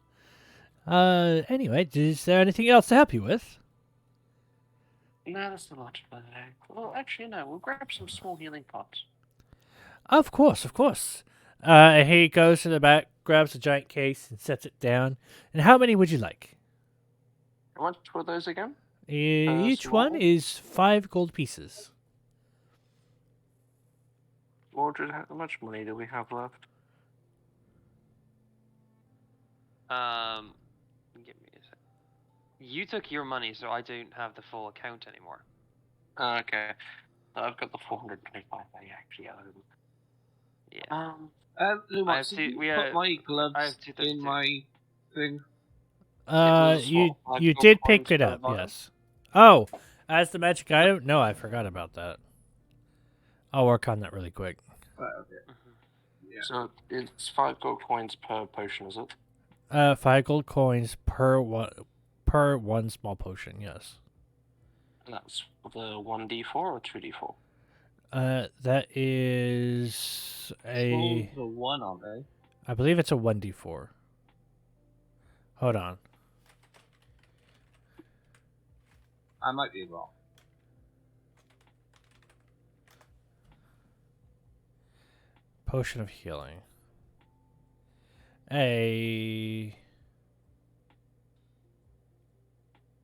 D: Anyway, is there anything else to help you with?
C: No, that's a lot for today. Well, actually, no. We'll grab some small healing pots.
D: Of course. He goes to the back, grabs a giant case, and sets it down. And how many would you like?
C: How much were those again?
D: Each one
C: small?
D: is 5 gold pieces.
C: Mordred, how much money do we have left?
H: Give me a sec. You took your money, so I don't have the full account anymore.
C: Okay. I've got the 425 I actually owe.
H: Yeah.
A: Lumox,
H: two-
A: did you
H: we,
A: put my
H: I
A: gloves
H: have 232.
A: in my thing?
C: was
D: You
C: what,
D: you
C: gold
D: did pick
C: coins
D: it
C: per
D: up,
C: vial?
D: yes. Oh, as the magic item? No, I forgot about that. I'll work on that really quick.
A: Right, okay. Yeah.
C: So it's 5 gold coins per potion, is it?
D: 5 gold coins per one small potion, yes.
C: And that's the 1d4 or 2d4?
D: That is
A: All the one, aren't they?
D: I believe it's a 1d4. Hold on.
A: I might be wrong.
D: Potion of healing.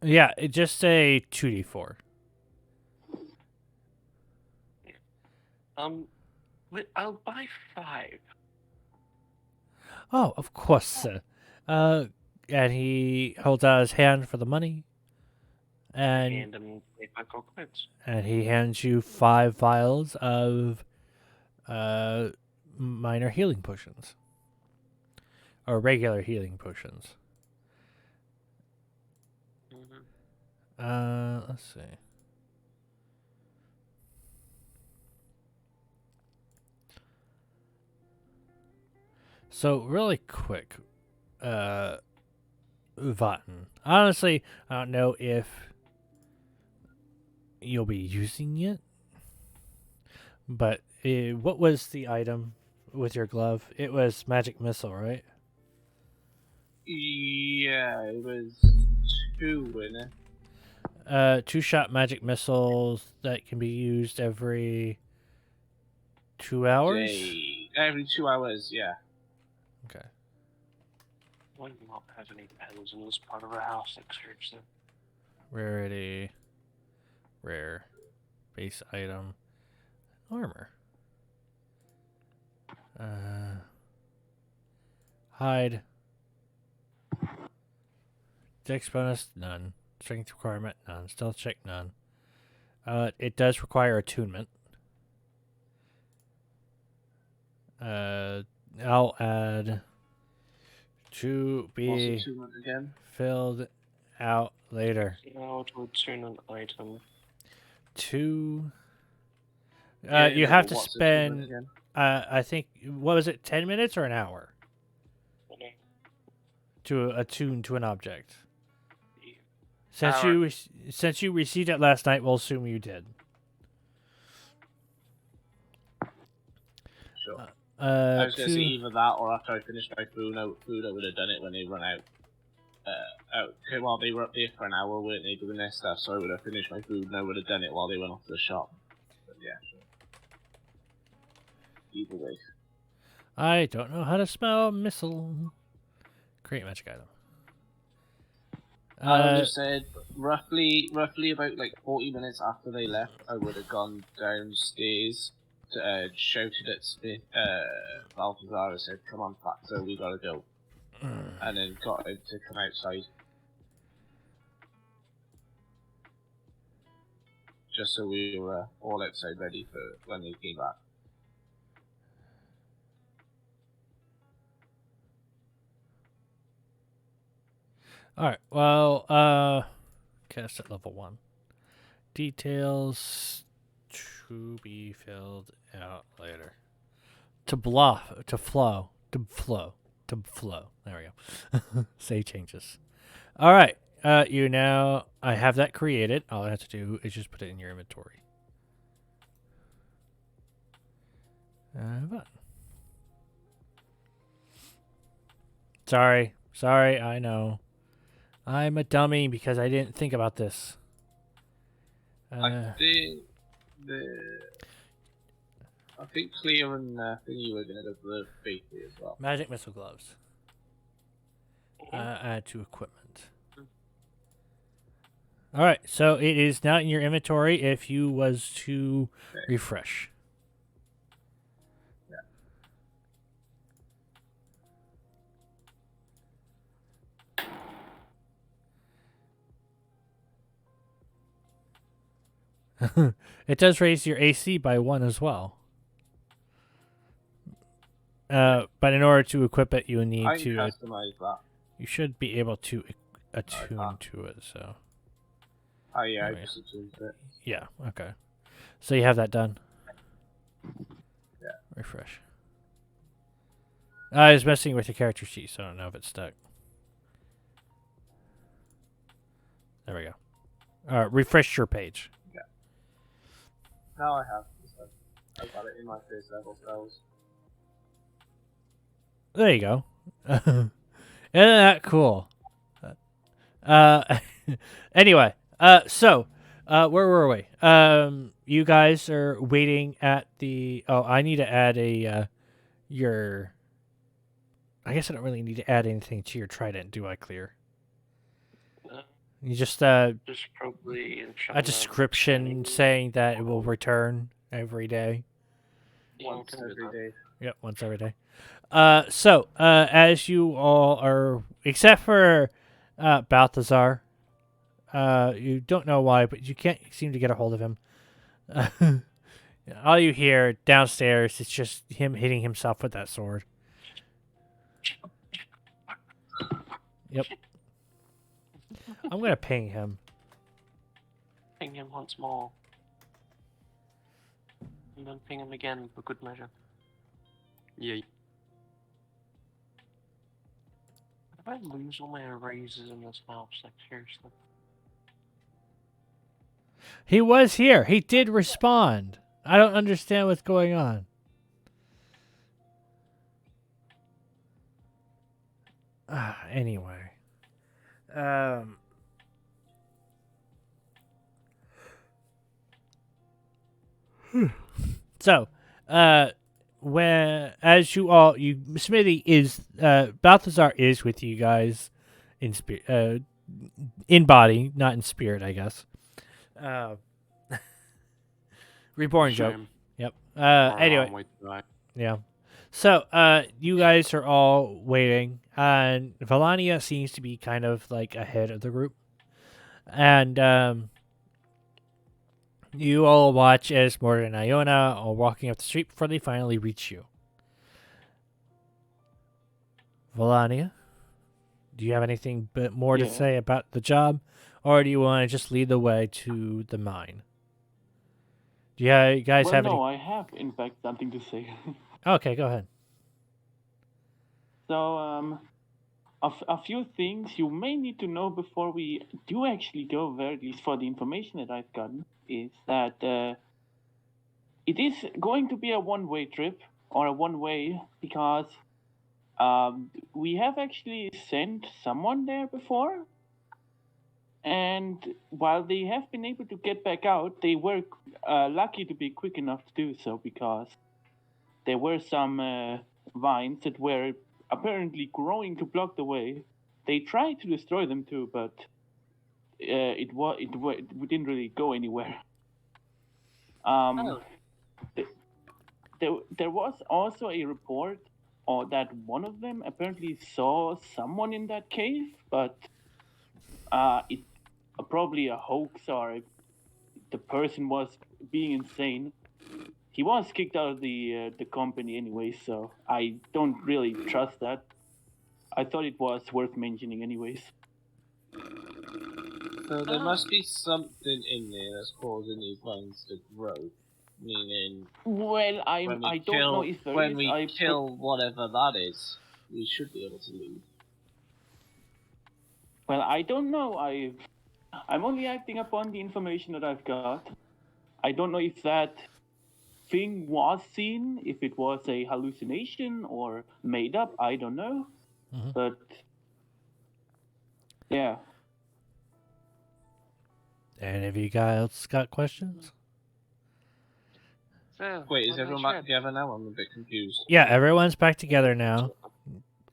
D: Yeah, it just a 2d4.
C: I'll buy 5.
D: Oh, of course, sir. And he holds out his hand for the money.
C: And 5 gold coins.
D: And he hands you 5 vials of minor healing potions. Or regular healing potions. Let's see. So really quick, Vatten. Honestly, I don't know if you'll be using it, but what was the item with your glove? It was magic missile, right?
A: Yeah, it was 2, wasn't it?
D: 2-shot magic missiles that can be used every 2 hours.
A: Every 2 hours, yeah.
D: Okay.
C: Why do you not have any pens in this part of our house? Like, seriously.
D: Rarity. Rare. Base item. Armor. Hide. Dex bonus, none. Strength requirement, none. Stealth check, none. It does require attunement. I'll add to be
A: What's attunement again?
D: filled out later.
C: How to attune an item.
D: 2.
A: Yeah,
D: You
A: no,
D: have
A: but
D: to
A: what's attunement
D: spend.
A: again?
D: I think what was it? 10 minutes or an hour to attune to an object. Since you received it last night, we'll assume you did.
A: Sure. I was going to say
D: 2.
A: either that or after I finished my food, I would have done it when they run out. Okay, well, they were up there for an hour, weren't they, doing their stuff, so I would have finished my food and I would have done it while they went off to the shop. But yeah, sure. Either way.
D: I don't know how to spell missile. Create magic item.
A: I just said roughly about like 40 minutes after they left, I would have gone downstairs to shouted at Smith, Balthazar and said, "Come on, Factor, we gotta go," and then got him to come outside, just so we were all outside ready for when they came back.
D: Alright, well, cast at level 1. Details to be filled out later. To flow. There we go. Save changes. Alright, I have that created. All I have to do is just put it in your inventory. Button. Sorry, I know. I'm a dummy because I didn't think about this.
A: I think Cleo and Thingy were gonna go for the bakery as well.
D: Magic missile gloves. Add to equipment. Alright, so it is now in your inventory if you was to refresh. It does raise your AC by 1 as well. But in order to equip it, you need
A: I
D: to
A: customize that.
D: You should be able to attune to it. So.
A: Oh yeah,
D: Oh,
A: I just attuned to it.
D: Yeah. Okay. So you have that done.
A: Yeah.
D: Refresh. I was messing with your character sheet, so I don't know if it's stuck. There we go. Refresh your page.
A: Yeah. Now I have. I got it in my first level spells.
D: There you go. Isn't that cool? Anyway, so where were we? You guys are waiting at the. Oh, I need to add a your. I guess I don't really need to add anything to your trident, do I? Clear. You just
C: probably
D: a description saying that it will return every day.
A: Once every day.
D: Yep, once every day. So as you all are, except for Balthazar, you don't know why, but you can't seem to get a hold of him. All you hear downstairs is just him hitting himself with that sword. Yep. I'm gonna ping him.
C: Ping him once more. And then ping him again for good measure.
E: Yeah.
C: Did I lose all my erasers in this house? Like, seriously.
D: He was here. He did respond. I don't understand what's going on. Anyway. So, when as you all, Smithy is Balthazar is with you guys in spirit, in body, not in spirit, I guess. Reborn joke.
E: Shame.
D: Yep.
E: Or
D: Anyway,
E: wait, right.
D: yeah. So, you guys are all waiting, and Valania seems to be kind of like ahead of the group, and you all watch as Morgan and Iona are walking up the street before they finally reach you. Valania, do you have anything more to
B: Yeah.
D: say about the job, or do you want to just lead the way to the mine? Do you guys
B: Well,
D: have
B: no, I have in fact something to say.
D: any? Okay, go ahead.
B: So, a few things you may need to know before we do actually go there, at least for the information that I've gotten, is that it is going to be a one-way trip, or a one-way, because we have actually sent someone there before, and while they have been able to get back out, they were lucky to be quick enough to do so, because there were some vines that were apparently growing to block the way. They tried to destroy them too, but it didn't really go anywhere.
C: Oh.
B: There was also a report that one of them apparently saw someone in that cave, but it probably a hoax, or the person was being insane. He was kicked out of the company anyway, so I don't really trust that. I thought it was worth mentioning anyways.
A: So there must be something in there that's causing these vines to grow. Meaning,
B: Well, I
A: when
B: don't
A: we kill,
B: know if there
A: when
B: is.
A: we kill whatever that is, we should be able to leave.
B: Well, I don't know. I'm only acting upon the information that I've got. I don't know if that thing was seen, if it was a hallucination or made up. I don't know.
D: Mhm.
B: But yeah.
D: Any of you guys got questions?
C: So,
A: Wait, is
C: what's
A: everyone
C: my
A: back together now? I'm a bit confused.
D: Yeah, everyone's back together now.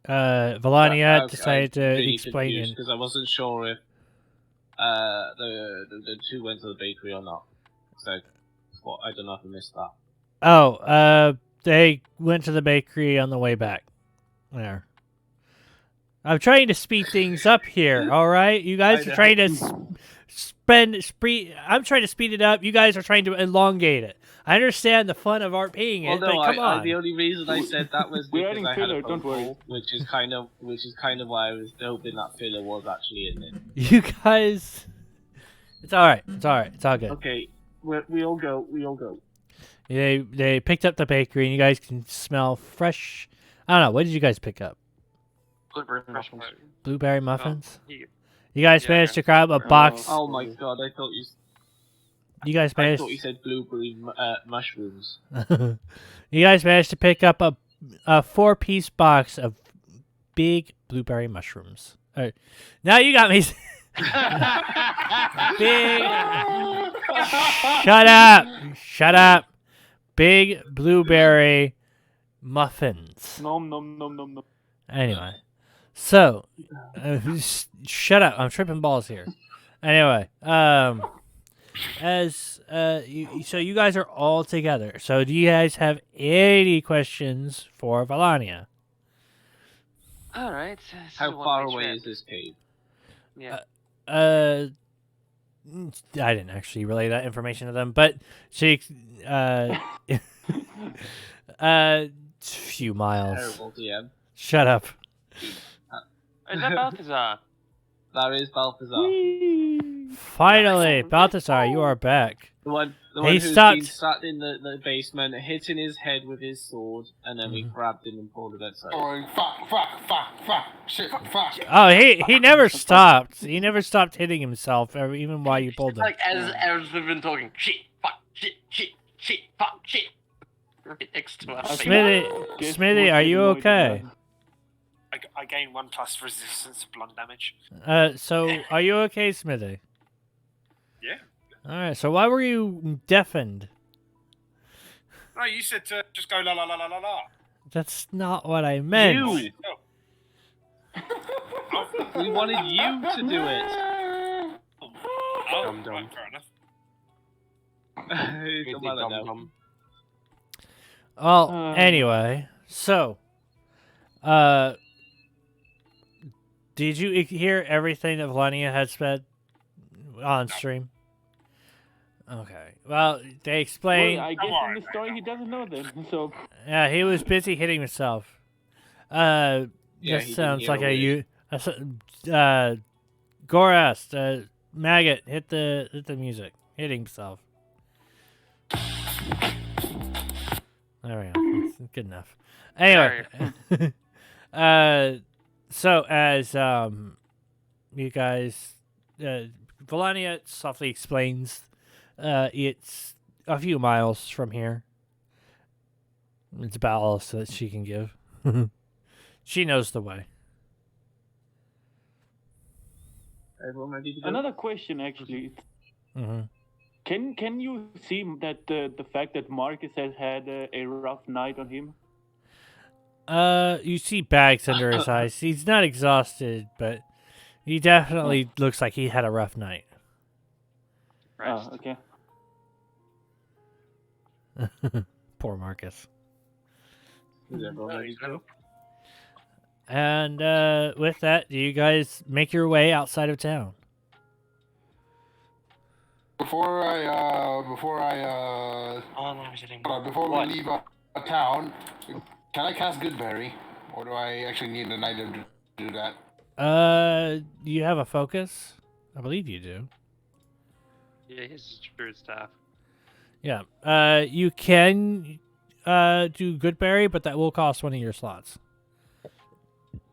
D: Valania decided to explain in.
A: Because I wasn't sure if the two went to the bakery or not. So, well, I don't know if I missed that.
D: Oh, they went to the bakery on the way back. There. I'm trying to speed things up here, all right? You guys are trying to I'm trying to speed it up. You guys are trying to elongate it. I understand the fun of RPing it,
A: Well, no,
D: but come on.
A: the only reason I said that was
B: We're
A: because
B: adding
A: I had
B: filler,
A: a phone
B: don't worry.
A: call, which is kind of why I was hoping that filler was actually in it.
D: You guys, it's all right. It's all right. It's all good.
A: Okay, we all go.
D: They picked up the bakery, and you guys can smell fresh. I don't know. What did you guys pick up?
C: blueberry muffins?
D: Blueberry muffins.
H: He-
D: You guys
H: Yeah,
D: managed
H: yeah.
D: to grab a box.
A: Oh my god! I thought
D: You guys
A: I
D: managed.
A: thought you said blueberry mushrooms.
D: You guys managed to pick up a 4-piece box of big blueberry mushrooms. All right. Now you got me. Big. Shut up. Big blueberry muffins.
B: Nom nom nom nom nom.
D: Anyway, so shut up. I'm tripping balls here. Anyway, so you guys are all together. So do you guys have any questions for Valania?
H: All right. this is
A: How
H: a
A: far
H: one-way
A: away
H: trip.
A: is this cave?
H: Yeah.
D: I didn't actually relay that information to them, but she, few miles.
A: Terrible DM.
D: Shut up.
H: Is that Balthazar?
A: That is Balthazar.
D: Finally, Balthazar, you are back.
A: The one
D: He
A: who's
D: stopped.
A: been sat in the basement, hitting his head with his sword, and then we grabbed him and pulled him outside.
G: Going fuck, shit, fuck.
D: Oh, he never stopped. He never stopped hitting himself, even while you pulled him.
C: Like as we've been talking, shit, fuck, shit, fuck, shit. Right next to us.
D: Smithy, are you okay?
I: I gain 1+ resistance to blunt damage.
D: So are you okay, Smithy?
I: Yeah.
D: All right. So why were you deafened?
I: No, you said to just go la la la la la la.
D: That's not what I meant.
A: You! We wanted you to do it.
I: Oh,
E: Dum dum.
I: right, fair enough.
A: Don't matter now.
D: Well, anyway, so, did you hear everything that Valania had said on stream? Okay. Well, they explained.
B: Well, I guess in the story he doesn't know them, so.
D: Yeah, he was busy hitting himself.
A: Yeah,
D: That
A: he
D: sounds
A: didn't
D: like
A: hear
D: Gorast, Maggot, hit the music, hitting himself. There we go. That's good enough. Anyway, so as you guys, Valania softly explains, it's a few miles from here. It's about all that she can give. She knows the way.
A: Everyone ready to go?
B: Another question, actually.
D: Mm-hmm.
B: Can you see that the fact that Marcus has had a rough night on him?
D: You see bags under his eyes. He's not exhausted, but he definitely looks like he had a rough night.
H: Rest.
B: Oh, okay.
D: Poor Marcus.
A: Is everyone ready to go?
D: And with that, do you guys make your way outside of town?
G: Before we leave town, can I cast Goodberry, or do I actually need an item to do that?
D: You have a focus? I believe you do.
H: Yeah, his spirit staff.
D: Yeah. You can do Goodberry, but that will cost one of your slots.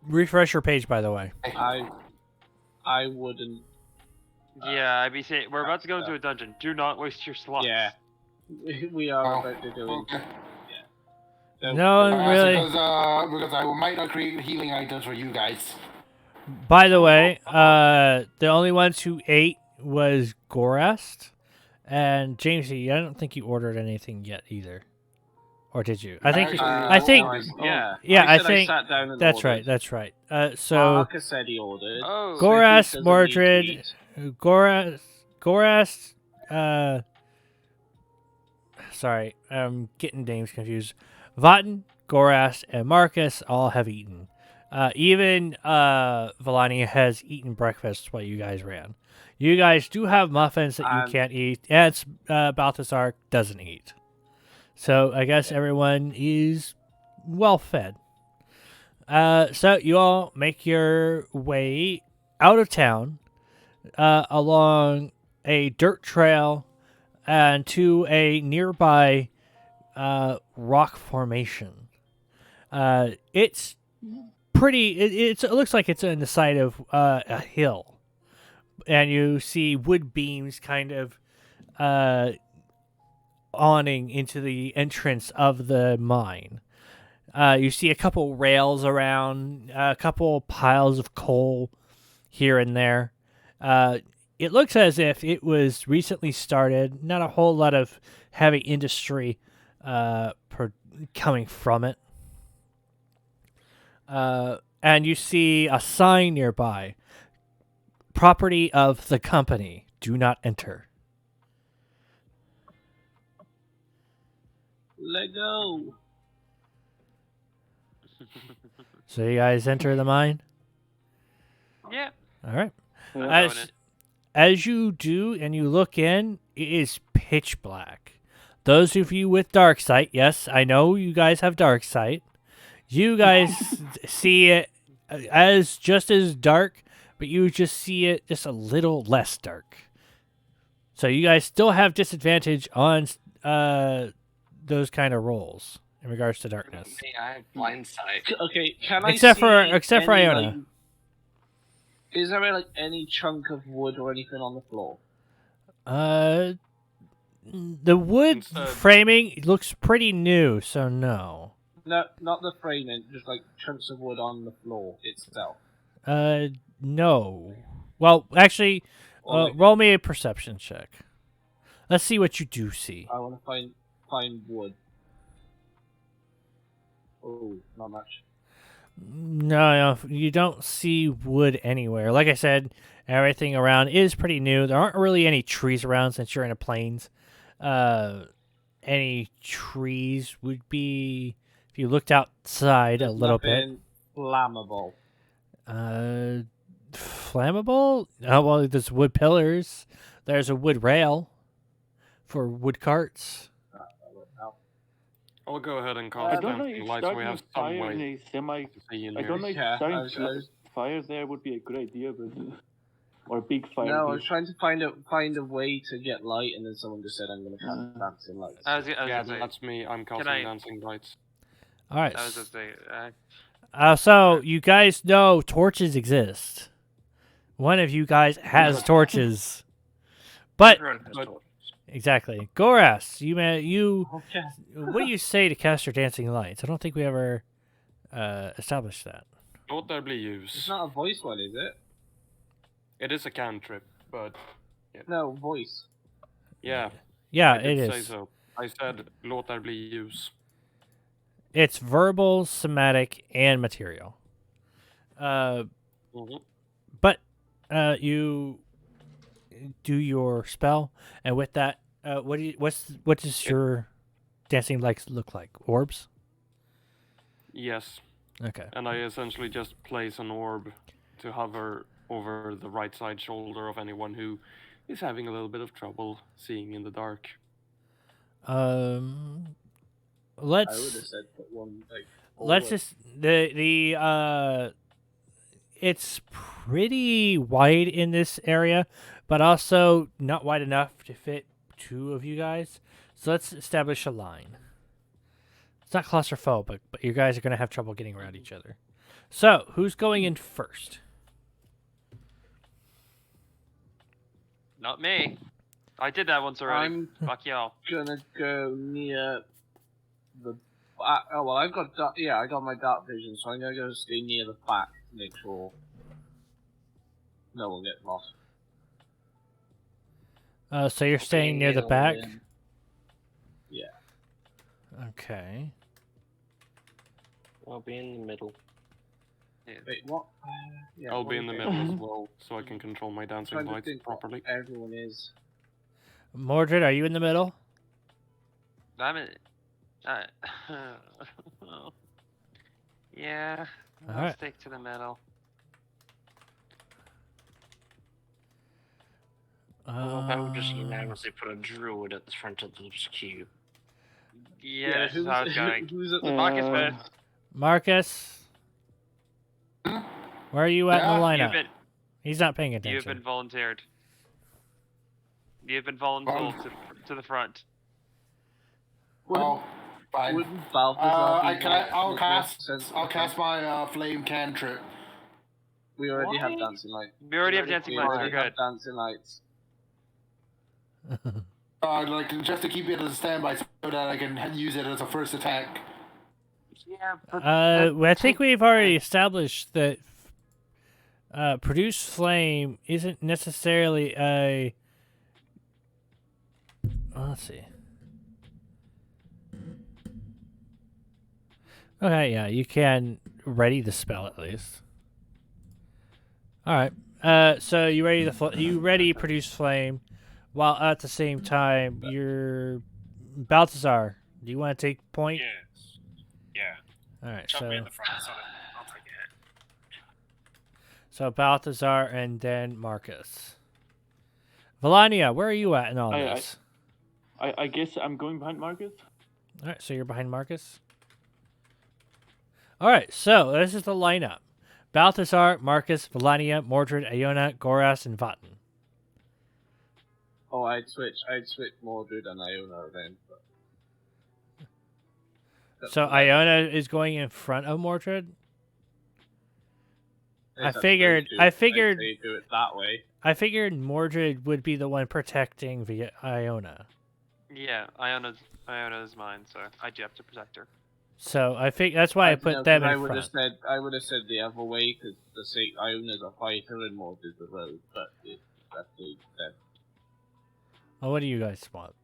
D: Refresh your page, by the way.
A: I wouldn't.
H: Yeah, I'd be saying we're about to go into a dungeon. Do not waste your slots.
A: Yeah. We are about to go into.
G: Okay.
A: Yeah.
D: No, really.
G: Because I might not create healing items for you guys.
D: By the way, the only ones who ate was Gorast and Jamesy. I don't think you ordered anything yet either, or did you? I think. I think.
A: Yeah.
D: Yeah, I
A: said
D: think
A: I sat down and
D: that's
A: ordered.
D: right. That's right. So
A: Marcus said he ordered.
H: Oh.
D: Gorast,
A: Smithy doesn't
D: Mordred,
A: need to eat.
D: Gorast. Sorry, I'm getting names confused. Votten, Gorast, and Marcus all have eaten. Even Valania has eaten breakfast while you guys ran. You guys do have muffins that you can't eat, and Balthazar doesn't eat. So I guess everyone is well fed. So you all make your way out of town along a dirt trail and to a nearby rock formation. It's pretty. It looks like it's on the side of a hill, and you see wood beams kind of awning into the entrance of the mine. You see a couple rails around, a couple piles of coal here and there. It looks as if it was recently started. Not a whole lot of heavy industry coming from it. And you see a sign nearby. Property of the company. Do not enter.
A: Let go.
D: So you guys enter the mine?
H: Yeah.
D: All right.
H: I'm going
D: as you do and you look in, it is pitch black. Those of you with dark sight, yes, I know you guys have dark sight. You guys see it as just as dark, but you just see it just a little less dark. So you guys still have disadvantage on those kind of rolls in regards to darkness.
C: Me, I have blind sight.
A: Okay, can
D: Except
A: I see
D: except for
A: any,
D: Iona.
A: like, is there like any chunk of wood or anything on the floor?
D: The wood
E: Instead-
D: framing looks pretty new, so no.
A: No, not the framing, just like chunks of wood on the floor itself.
D: No. Well, actually,
A: Or like,
D: roll me a perception check. Let's see what you do see.
A: I want to find wood. Oh, not much.
D: No, you don't see wood anywhere. Like I said, everything around is pretty new. There aren't really any trees around since you're in the plains. Any trees would be if you looked outside a little bit.
A: Nothing flammable.
D: Flammable? Oh, well, there's wood pillars. There's a wood rail for wood carts.
E: I'll go ahead and
B: I
E: cast
B: don't know
E: dancing
B: if
E: lights so we
B: starting
E: have
B: a
E: some
B: fire in
E: way
B: a semi.
E: to see in
B: I don't know
E: here.
B: if
A: Yeah,
B: starting
A: I was-
B: fire there would be a good idea, but or a big fire.
A: No, I
B: pit.
A: was trying to find a way to get light, and then someone just said I'm going to cast dancing lights.
H: I was
E: Yeah,
H: gonna say,
E: that's me. I'm casting
H: I-
E: dancing lights.
D: All right.
H: I was gonna say,
D: So you guys know torches exist. One of you guys has torches, but exactly, Goras, you
A: Okay.
D: what do you say to cast your dancing lights? I don't think we ever established that.
E: Not doubly
A: It's
E: use.
A: not a voice one, is it?
E: It is a cantrip, but
A: No, voice.
E: yeah.
D: Yeah,
E: I
D: it
E: did say
D: is.
E: so. I said låtar bli use.
D: It's verbal, somatic, and material.
E: Mhm.
D: But you do your spell, and with that, what does your dancing lights look like? Orbs?
E: Yes,
D: Okay.
E: and I essentially just place an orb to hover over the right side shoulder of anyone who is having a little bit of trouble seeing in the dark.
A: I would have
D: Let's
A: said put one like.
D: let's
A: forward.
D: just the it's pretty wide in this area, but also not wide enough to fit two of you guys. So let's establish a line. It's not claustrophobic, but you guys are going to have trouble getting around each other. So, who's going in first?
H: not me. I did that once already.
A: I'm
H: Fuck y'all.
A: gonna go near the. Oh well, I've got I got my dark vision, so I'm gonna go stay near the back to make sure no one gets lost.
D: So you're staying near the back?
A: Yeah.
D: Okay.
F: I'll be in the middle.
A: Wait, what? Yeah,
E: I'll
A: what
E: be
A: is
E: in the
A: it?
E: middle as well, so I can control my dancing
A: Trying to
E: lights
A: think what
E: properly.
A: everyone is.
D: Mordred, are you in the middle?
H: I'm in. Yeah. I'll
D: Alright.
H: stick to the middle.
C: I would just unanimously put a druid at the front of this cube.
H: Yeah, this is how it's going.
A: Who's at the
H: Marcus
B: Uh,
H: first.
D: Marcus? Where are you at in the
E: Yeah,
D: lineup?
H: You've been,
D: He's not paying
H: you've
D: attention.
H: been volunteered. You've been volunteered to the front.
G: Oh, fine.
A: Wouldn't Balthazar be
G: I'll
A: more
G: cast.
A: sensible?
G: I'll cast my flame cantrip.
A: We already have
H: What?
A: dancing lights.
H: We already have dancing
A: We
H: lights. We're
A: already have
H: good.
A: dancing lights.
G: Like just to keep it as a standby so that I can use it as a first attack.
H: Yeah, but
D: I think we've already established that produce flame isn't necessarily a. Let's see. Okay, yeah, you can ready the spell at least. All right. So you ready you ready produce flame, while at the same time you're Balthazar. Do you want to take point?
I: Yes. Yeah.
D: All right.
I: Chuck
D: So
I: me in the front. I'll take it.
D: so Balthazar and then Marcus. Valania, where are you at in all
B: I-
D: this?
B: I guess I'm going behind Marcus.
D: All right, so you're behind Marcus. All right, so this is the lineup: Balthazar, Marcus, Valania, Mordred, Iona, Goras, and Vatten.
A: Oh, I'd switch Mordred and Iona then. But...
D: So Iona is going in front of Mordred. I figured
A: I'd say do it that way.
D: I figured Mordred would be the one protecting Iona.
H: Yeah, Iona's mine, so I do have to protect her.
D: So I think that's why I put them in front.
A: I would have said the other way because Iona's a fighter and Mordred's a rogue, but that's the said.
D: Well, what do you guys want?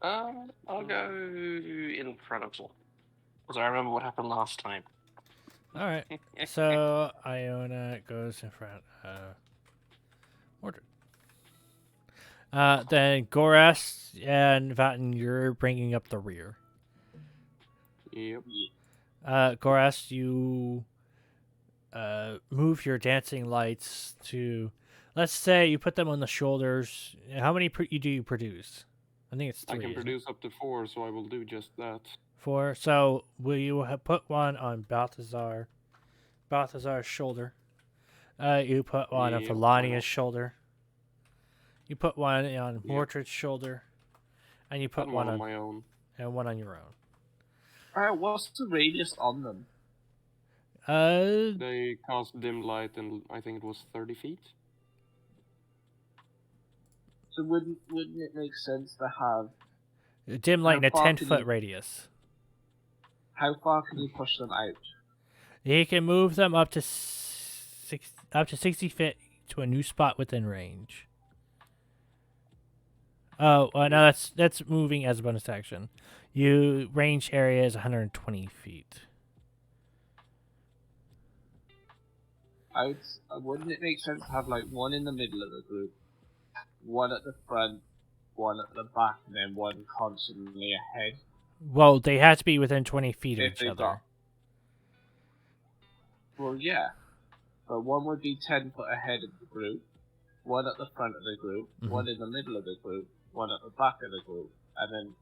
C: I'll go in front of Sol. Because I remember what happened last time.
D: All right. So Iona goes in front of Mordred. Then Goras and Vatten, you're bringing up the rear.
E: Yep.
D: Goras, you move your dancing lights to, let's say you put them on the shoulders. How many do you produce? I think it's 3.
E: I can produce up to 4, so I will do just that.
D: 4. So will you put one on Balthazar's shoulder? You put one on Valania's shoulder. You put one on Mordred's shoulder, and you put
E: one on my own,
D: and one on your own.
A: Alright, what's the radius on them?
E: They cast dim light, and I think it was 30 feet.
A: So wouldn't it make sense to have
D: a dim light in a 10-foot radius?
A: How far can you push them out?
D: You can move them up to 60 feet to a new spot within range. Oh, no, that's moving as a bonus action. You range area is 120 feet.
A: Wouldn't it make sense to have like one in the middle of the group, one at the front, one at the back, and then one constantly ahead?
D: Well, they have to be within 20 feet of each other.
A: Well, yeah. But one would be 10 foot ahead of the group, one at the front of the group, one in the middle of the group, one at the back of the group, and then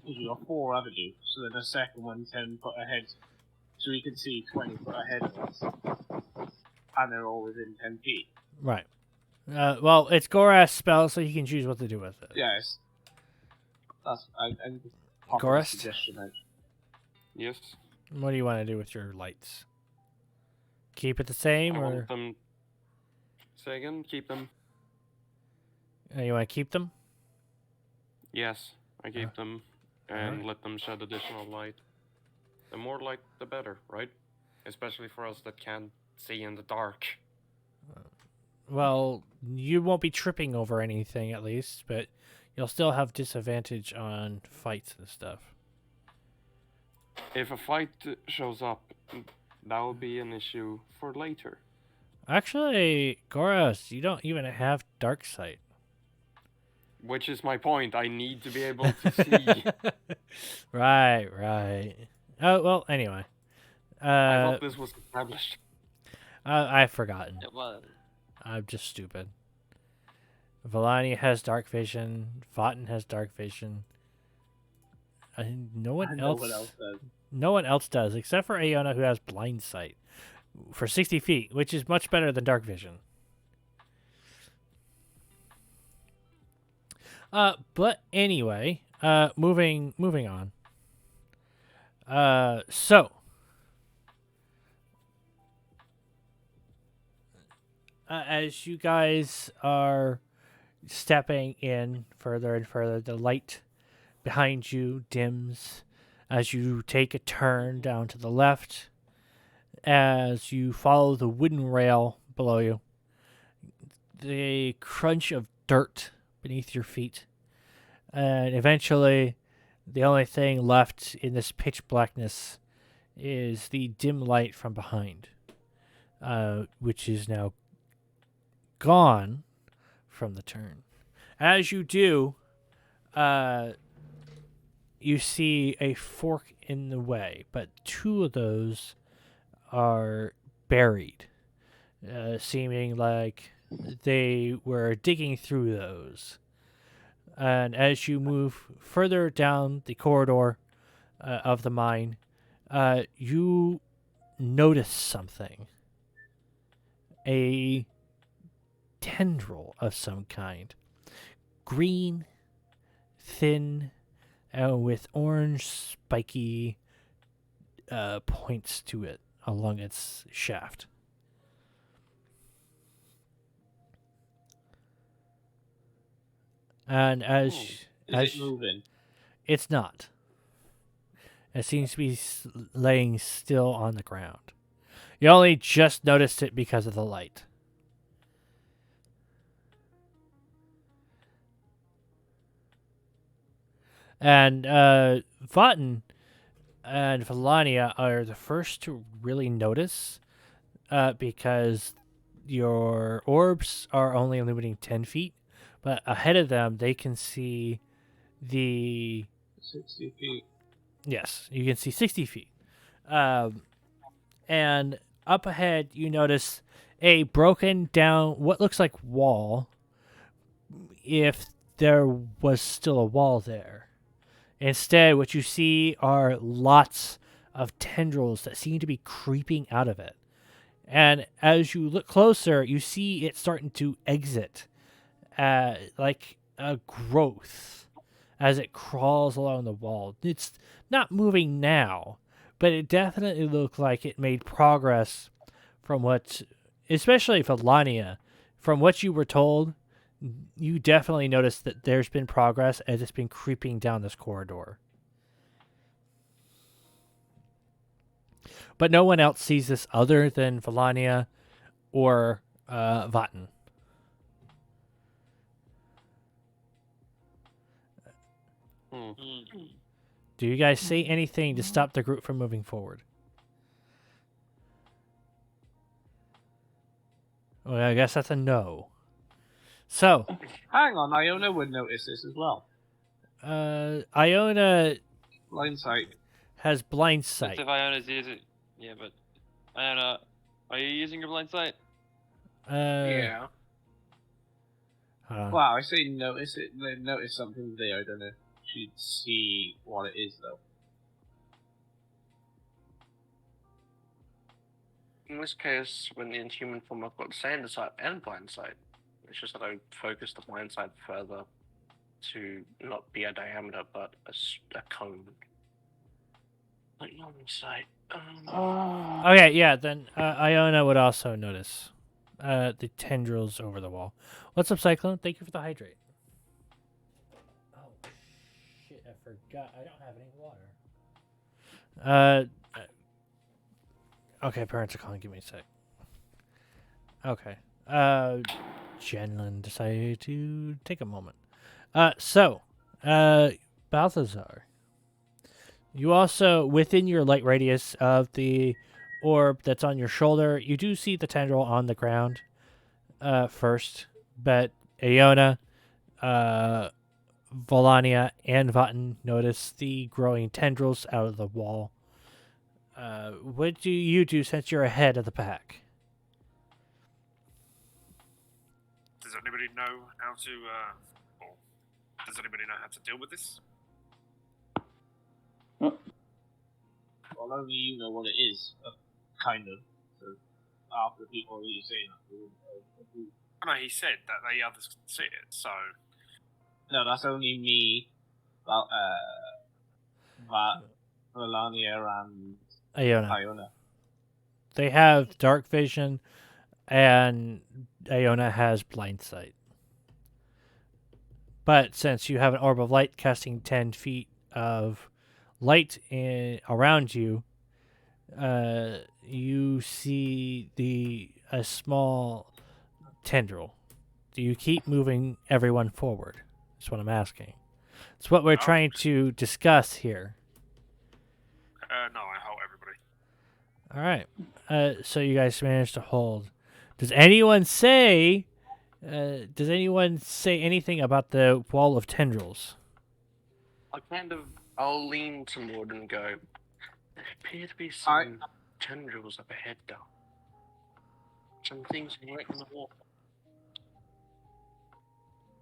A: you got 4, haven't you? So then the second one 10 foot ahead, so we can see 20 foot ahead of us, and they're all within 10 feet.
D: Right. Well, it's Goras' spell, so he can choose what to do with it.
A: Yes. I'm
D: Goras?
A: Suggestion out.
E: Yes.
D: What do you want to do with your lights? Keep it the same,
E: I
D: or
E: want them. Say again. Keep them.
D: You want to keep them?
E: Yes, I keep them and let them shed additional light. The more light, the better, right? Especially for us that can't see in the dark.
D: Well, you won't be tripping over anything, at least, but you'll still have disadvantage on fights and stuff.
E: If a fight shows up, that will be an issue for later.
D: Actually, Goras, you don't even have dark sight.
E: Which is my point. I need to be able to see.
D: Right. Oh, well, anyway.
E: I thought this was established.
D: I've forgotten.
H: It was.
D: I'm just stupid. Valania has dark vision. Vatten has dark vision. No one else does, except for Iona, who has blind sight for 60 feet, which is much better than dark vision. But anyway, moving on. So as you guys are stepping in further and further, the light behind you dims as you take a turn down to the left. As you follow the wooden rail below you, the crunch of dirt beneath your feet, and eventually the only thing left in this pitch blackness is the dim light from behind, which is now gone from the turn. As you do, you see a fork in the way, but 2 of those are buried. seeming like they were digging through those. And as you move further down the corridor of the mine, you notice something. A tendril of some kind. Green, thin, with orange spiky points to it along its shaft. And
A: Is it moving?
D: It's not. It seems to be laying still on the ground. You only just noticed it because of the light. And Votten and Valania are the first to really notice because your orbs are only illuminating 10 feet, but ahead of them they can see the
A: 60 feet.
D: Yes, you can see 60 feet. And up ahead, you notice a broken down, what looks like wall, if there was still a wall there. Instead, what you see are lots of tendrils that seem to be creeping out of it. And as you look closer, you see it starting to exit, like a growth as it crawls along the wall. It's not moving now, but it definitely looked like it made progress from what, especially for Lania, from what you were told, you definitely noticed that there's been progress as it's been creeping down this corridor. But no one else sees this other than Valania or Votten. Do you guys say anything to stop the group from moving forward? Well, I guess that's a no. So,
A: hang on, Iona would notice this as well.
D: Iona
A: blind sight
D: has blind sight.
H: That's if Iona's using. Yeah, but Iona, are you using your blind sight?
A: Yeah. Wow, I say notice it. Notice something there. I don't know if she'd see what it is though.
C: In this case, when the inhuman form, I've got sand sight and blind sight. It's just that I focus the blind sight further to not be a diameter, but a cone. Like normal sight.
D: Okay, yeah, then Iona would also notice the tendrils over the wall. What's up, Cyclone? Thank you for the hydrate. Oh, shit, I forgot. I don't have any water. Okay, parents are calling. Give me a sec. Okay. Jenlin decided to take a moment. Balthazar. You also, within your light radius of the orb that's on your shoulder, you do see the tendril on the ground first, but Iona, Volania, and Votten notice the growing tendrils out of the wall. What do you do since you're ahead of the pack?
I: Does anybody know how to, or does anybody know how to deal with this?
A: Well, only you know what it is, kind of. So, after the people that you're saying that,
I: No, he said that the others can see it, so...
A: No, that's only me, Melania, and Iona.
D: They have dark vision, and Iona has blind sight. But since you have an orb of light casting 10 feet of light around you, you see a small tendril. Do you keep moving everyone forward? That's what I'm asking. It's what we're trying to discuss here.
I: No, I hold everybody.
D: All right. So you guys managed to hold. Does anyone say anything about the wall of tendrils?
C: I'll lean toward and go, there appear to be some tendrils up ahead, though. Some things right in the wall.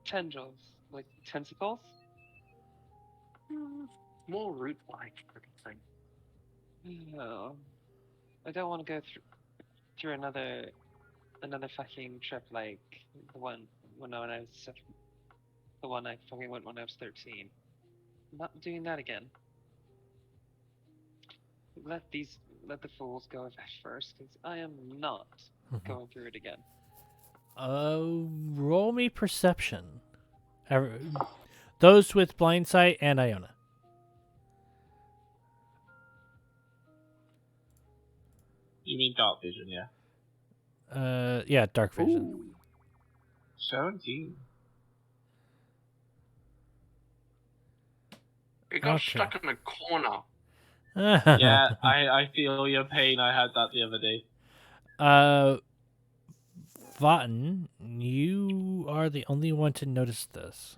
H: Tendrils, like tentacles.
C: More root-like thing.
H: No, I don't want to go through another fucking trip like the one when I was the one I fucking went when I was 13. I'm not doing that again. Let the fools go first, because I am not going through it again.
D: Roll me perception. Those with blind sight and Iona.
A: You mean dark vision, yeah?
D: Yeah, dark vision.
B: Ooh.
A: 17.
C: It got
D: Okay.
C: stuck in the corner.
A: Yeah, I feel your pain. I had that the other day.
D: Vatten, you are the only one to notice this.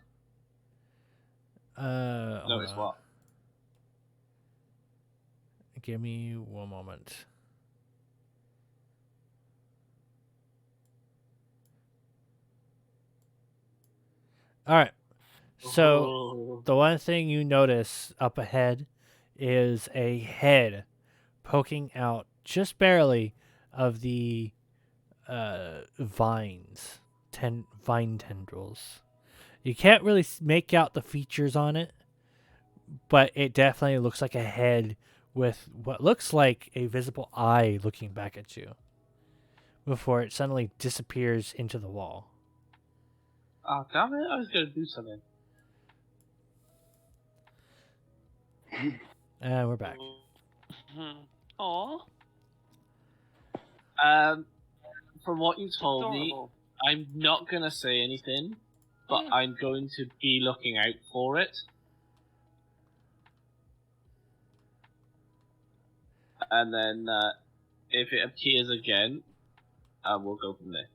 A: Notice what?
D: Give me one moment. All right. So the one thing you notice up ahead is a head poking out just barely of the vines, vine tendrils. You can't really make out the features on it, but it definitely looks like a head with what looks like a visible eye looking back at you before it suddenly disappears into the wall.
A: Oh, damn it, I was going to do something.
D: And we're back.
H: Aww.
A: From what you told me,
H: Adorable.
A: I'm not going to say anything, but I'm going to be looking out for it. And then, if it appears again, we'll go from there.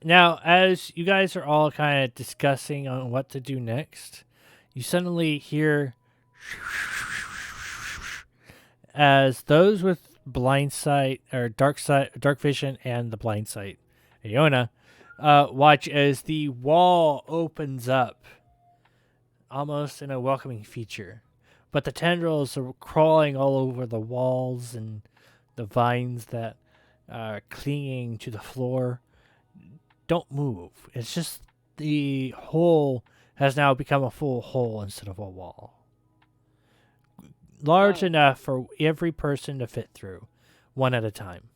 D: Now, as you guys are all kind of discussing on what to do next, you suddenly hear as those with blind sight or dark vision and the blind sight, Iona, watch as the wall opens up, almost in a welcoming feature. But the tendrils are crawling all over the walls and the vines that are clinging to the floor. Don't move. It's just the hole has now become a full hole instead of a wall. Large enough for every person to fit through, one at a time.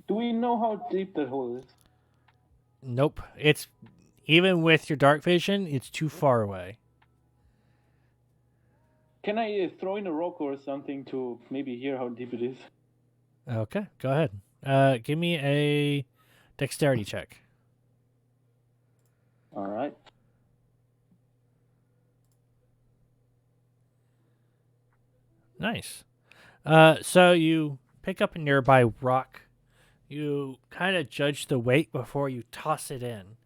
B: Do we know how deep that hole is?
D: Nope. It's even with your dark vision, it's too far away.
B: Can I throw in a rock or something to maybe hear how deep it is?
D: Okay, go ahead. Give me a dexterity check.
B: All right.
D: Nice. So you pick up a nearby rock. You kind of judge the weight before you toss it in.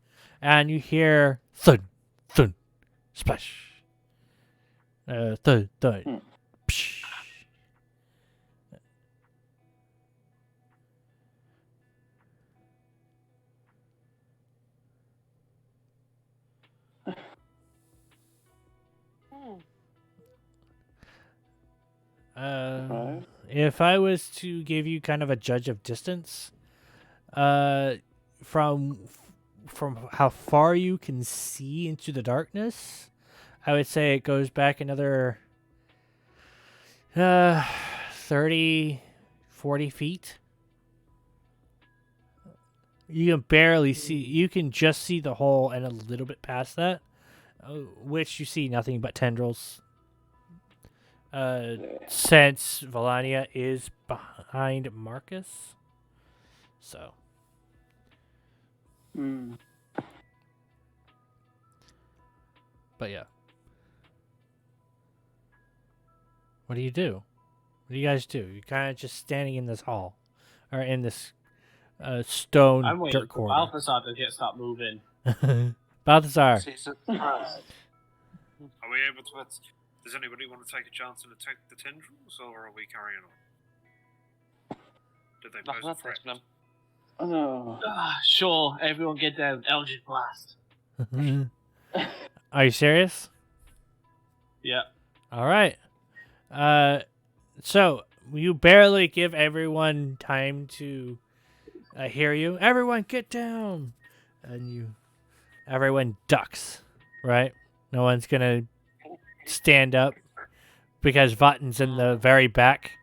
D: And you hear thud, thud, splash. Thud, thud, psh.
B: Right.
D: If I was to give you kind of a judge of distance, from how far you can see into the darkness, I would say it goes back another 30, 40 feet. You can barely see. You can just see the hole and a little bit past that, which you see nothing but tendrils. Since Valania is behind Marcus. So. But yeah. What do you do? What do you guys do? You're kind of just standing in this hall. Or in this stone
A: I'm waiting
D: dirt
A: for
D: corridor.
A: Balthazar to start moving.
D: Balthazar.
I: Are we able to? Does anybody want to take a chance and attack the tendrils, or are we carrying on? Did they
H: No,
I: pose
H: I'm
I: a
H: not
I: threat?
H: touching them.
B: Oh, no.
A: Sure, everyone get down. Eldritch Blast.
D: Are you serious?
A: Yeah.
D: All right. So you barely give everyone time to hear you. Everyone get down, and everyone ducks. Right? No one's gonna stand up because Vatten's in the very back.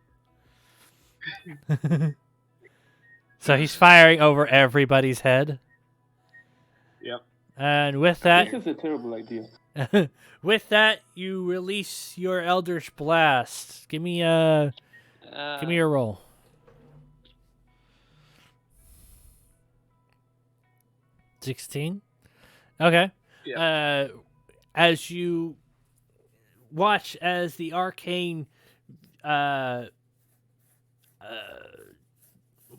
D: So he's firing over everybody's head.
A: Yep.
D: And with that,
B: This is a terrible idea.
D: with that, you release your Eldritch Blast. Give me a roll. $16. Okay.
A: Yeah.
D: As you watch as the arcane,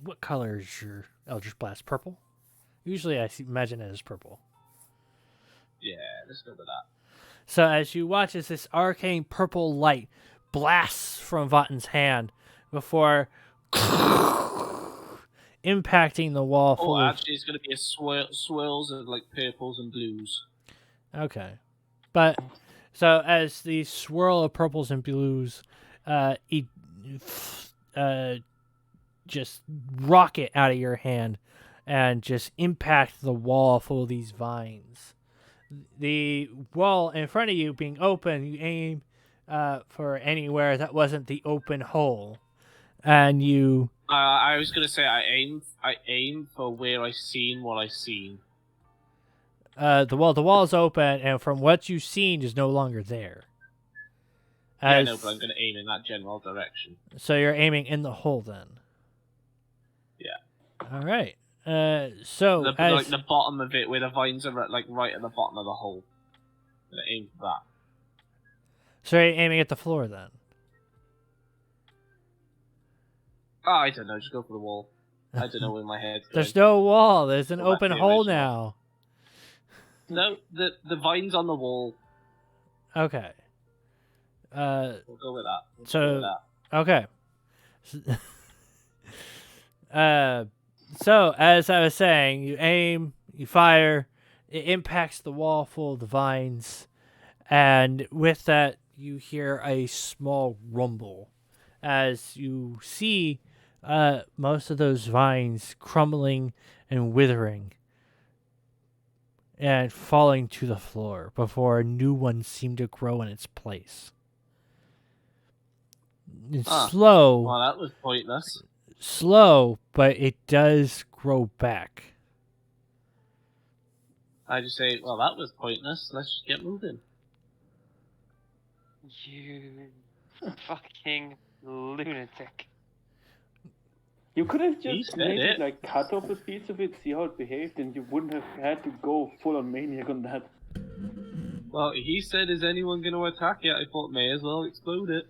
D: what color is your Eldritch Blast? Purple. Usually, imagine it as purple.
A: Yeah, let's go with that.
D: So as you watch as this arcane purple light blasts from Vatten's hand before impacting the wall full
A: Oh,
D: of...
A: actually, it's going to be a swirls of like purples and blues.
D: Okay. But, so as the swirl of purples and blues just rocket out of your hand and just impact the wall full of these vines. The wall in front of you being open, you aim for anywhere that wasn't the open hole, and you.
A: I was gonna say I aim for where I seen what I seen.
D: The wall's open, and from what you've seen is no longer there.
A: Yeah, no, but I'm gonna aim in that general direction.
D: So you're aiming in the hole then.
A: Yeah.
D: All right. So
A: like the bottom of it, where the vines are like right at the bottom of the hole. I'm gonna aim for that.
D: So you're aiming at the floor then.
A: Oh, I don't know. Just go for the wall. I don't know where my head's going.
D: There's no wall. There's an
A: Go back
D: open
A: to the
D: hole
A: original.
D: now.
A: No, the vines on the wall.
D: Okay.
A: We'll go with that.
D: Okay. So as I was saying, you aim, you fire, it impacts the wall full of the vines, and with that, you hear a small rumble as you see most of those vines crumbling and withering and falling to the floor before a new one seemed to grow in its place. It's slow.
A: Well, that was pointless.
D: Slow, but it does grow back.
A: I just say, well, that was pointless. Let's just get moving.
H: You fucking lunatic.
B: You could have
A: He
B: just
A: said
B: maybe
A: it.
B: like cut off a piece of it, see how it behaved, and you wouldn't have had to go full on maniac on that.
A: Well, he said, is anyone going to attack it? I thought, may as well explode it.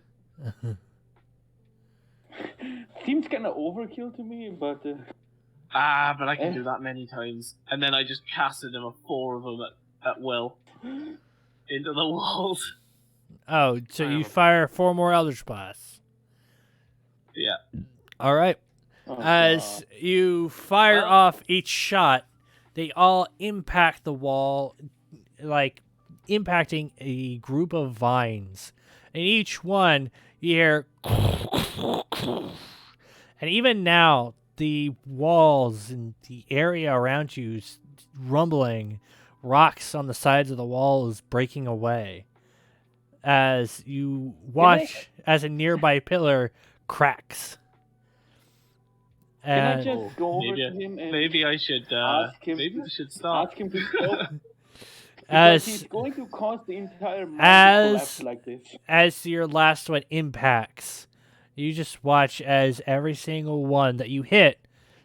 B: Seems kind of overkill to me, but...
A: But I can do that many times. And then I just casted them, 4 of them at will. Into the walls.
D: Oh, so you fire 4 more Eldritch Blasts.
A: Yeah.
D: All right. As you fire off each shot, they all impact the wall, like impacting a group of vines. And each one, you hear... And even now, the walls and the area around you is rumbling. Rocks on the sides of the wall is breaking away. As you watch as a nearby pillar cracks.
B: Can I
D: And
B: just go over to him and
A: maybe I should
B: ask him?
A: maybe I should stop.
B: Ask him to stop.
D: as
B: Because he's going to cause the entire mountain to collapse like this.
D: as your last one impacts, you just watch as every single one that you hit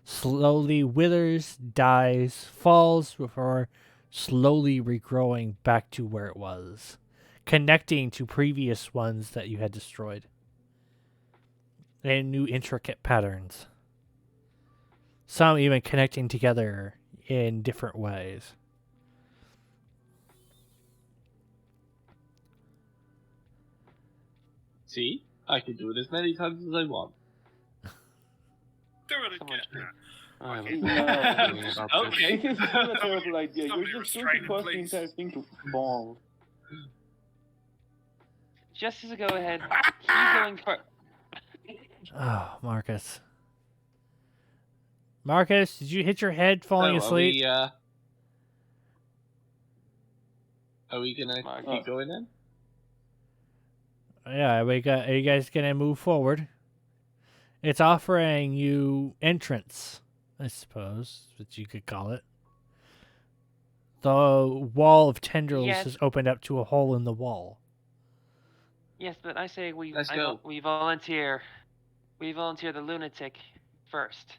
D: slowly withers, dies, falls before slowly regrowing back to where it was, connecting to previous ones that you had destroyed. And new intricate patterns. Some even connecting together in different ways.
A: See? I can do it as many times as I want.
I: Do did
H: Someone
I: get
H: should-
I: that.
H: Oh,
I: Okay.
B: No.
A: Okay.
B: This is still a terrible idea.
I: Somebody
B: You're just going
I: restrain
B: to
I: him,
B: cause the
I: please.
B: entire thing to fall.
H: Just as a go ahead, he's going for.
D: Oh, Marcus. Marcus, did you hit your head falling
A: So,
D: asleep?
A: Are we gonna
H: Mark.
A: keep going then?
D: Yeah, are you guys gonna move forward? It's offering you entrance, I suppose, that you could call it. The wall of tendrils
H: Yes.
D: has opened up to a hole in the wall.
H: Yes, but I say
A: Let's go.
H: we volunteer. We volunteer the lunatic first.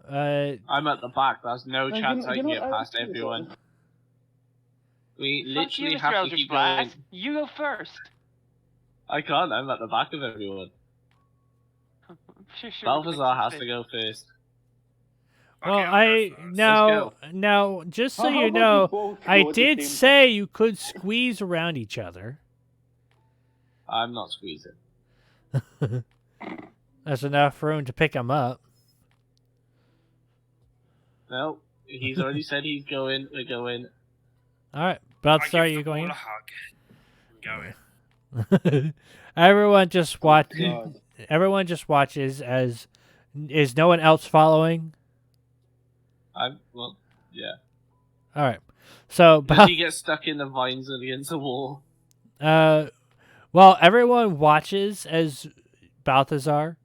A: I'm at the back. There's no chance I can get past
B: see
A: everyone. We
H: Fuck
A: literally
H: you, Mr.
A: have to
H: Eldritch
A: keep going.
H: Blast. You go first.
A: I can't. I'm at the back of everyone.
H: Sure,
A: Balthazar has to go first.
D: well,
I: Okay, I'll go first.
D: now, just so
B: How
D: you
B: about
D: know,
B: both
D: I
B: go at the
D: did
B: same
D: say you could squeeze around each other.
A: I'm not squeezing.
D: There's enough room to pick him up.
A: No, he's already said he's going. We're going.
D: All right,
I: I
D: Balthazar,
I: give
D: you
I: the ball
D: going?
I: a hug. I'm going.
D: Everyone just watch.
B: God.
D: Everyone just watches as. Is no one else following?
A: Yeah.
D: All right. So,
A: Does he get stuck in the vines against the wall?
D: well, everyone watches as Balthazar,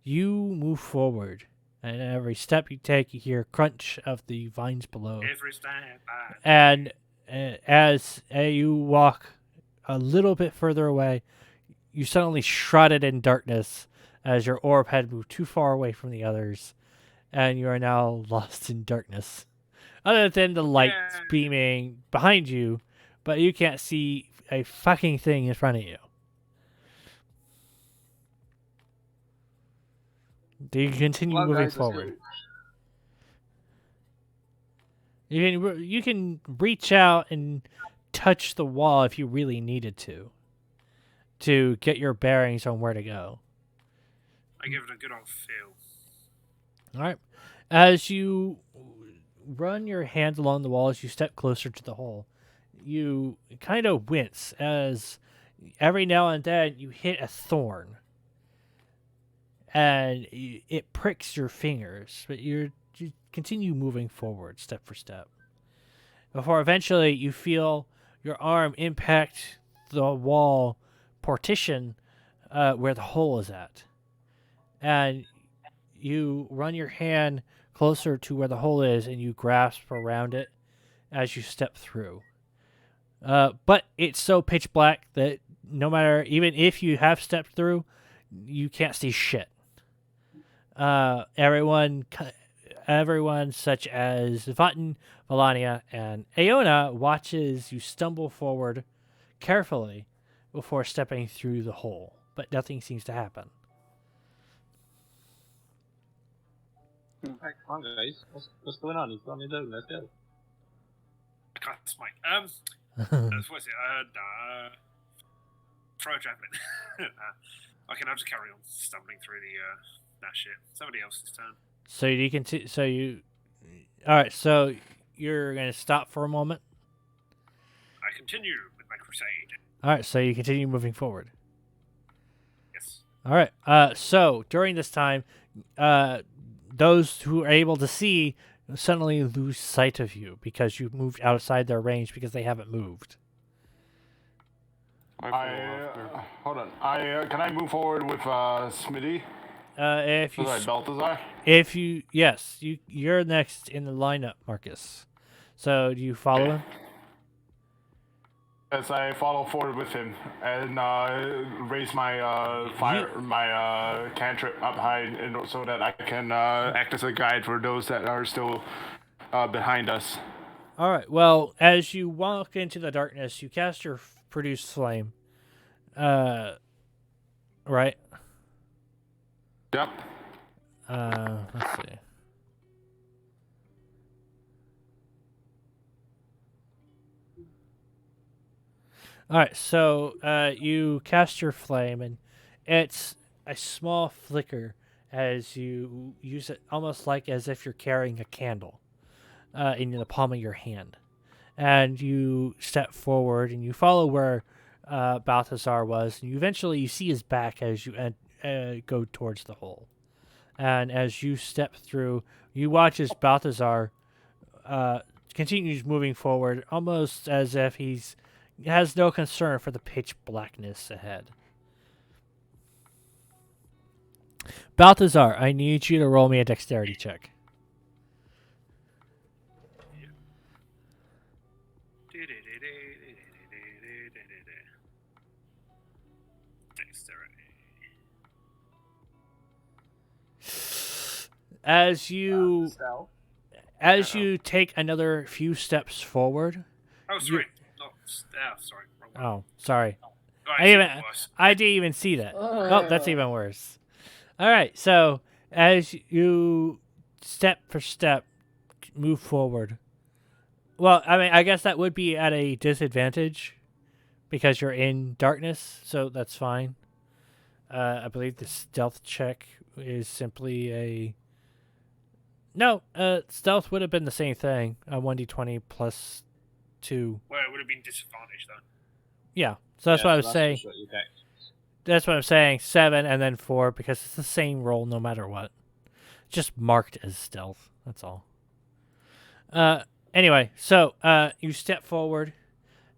D: you move forward, and every step you take, you hear crunch of the vines below.
I: Every step I
D: And as you walk a little bit further away, you suddenly shrouded in darkness as your orb had moved too far away from the others, and you are now lost in darkness. Other than the lights
I: Yeah.
D: beaming behind you, but you can't see a fucking thing in front of you. Do you continue
A: Well,
D: moving
A: guys, let's
D: forward?
A: go.
D: You can reach out and touch the wall if you really needed to get your bearings on where to go.
I: give it a good old feel.
D: All right. As you run your hand along the wall, as you step closer to the hole, you kind of wince as every now and then you hit a thorn. And it pricks your fingers, but you continue moving forward step for step. Before eventually you feel your arm impact the wall partition where the hole is at. And you run your hand closer to where the hole is and you grasp around it as you step through. But it's so pitch black that no matter, even if you have stepped through, you can't see shit. Everyone such as Vatten, Melania, and Aona watches you stumble forward carefully before stepping through the hole, but nothing seems to happen.
A: Right, come on, guys. What's going on? He's gone in down. Let's go.
I: I can't smite. What's it? Throw a javelin. Okay, I'll just carry on stumbling through that shit. Somebody else's turn.
D: So you can all right. So you're gonna stop for a moment.
I: I continue with my crusade.
D: All right. So you continue moving forward.
I: Yes.
D: All right. So during this time, those who are able to see suddenly lose sight of you because you moved outside their range because they haven't moved.
G: Hold on. Can I move forward with Smitty?
D: If you
G: Sorry, Balthazar?
D: you're next in the lineup, Marcus. So do you follow him?
G: Yes, I follow forward with him and raise my my cantrip up high, so that I can act as a guide for those that are still behind us.
D: All right. Well, as you walk into the darkness, you cast your produce flame. Right.
G: Yep.
D: Let's see. All right, so you cast your flame, and it's a small flicker as you use it almost like as if you're carrying a candle in the palm of your hand. And you step forward and you follow where Balthazar was, and you see his back as you go towards the hole. And as you step through, you watch as Balthazar continues moving forward, almost as if he has no concern for the pitch blackness ahead. Balthazar, I need you to roll me a dexterity check. As you take another few steps forward.
I: Oh, sorry. Sorry.
D: Oh, sorry.
I: Oh,
D: I didn't even see that. Oh, that's even worse. All right, so as you step for step move forward. Well, I mean, I guess that would be at a disadvantage because you're in darkness, so that's fine. I believe the stealth check is simply a... No, stealth would have been the same thing. 1d20 plus 2.
I: Well, it would have been disadvantaged, though.
D: Yeah, so that's what I was saying. That's what I'm saying. 7 and then 4 because it's the same roll no matter what. Just marked as stealth. That's all. Anyway, so you step forward,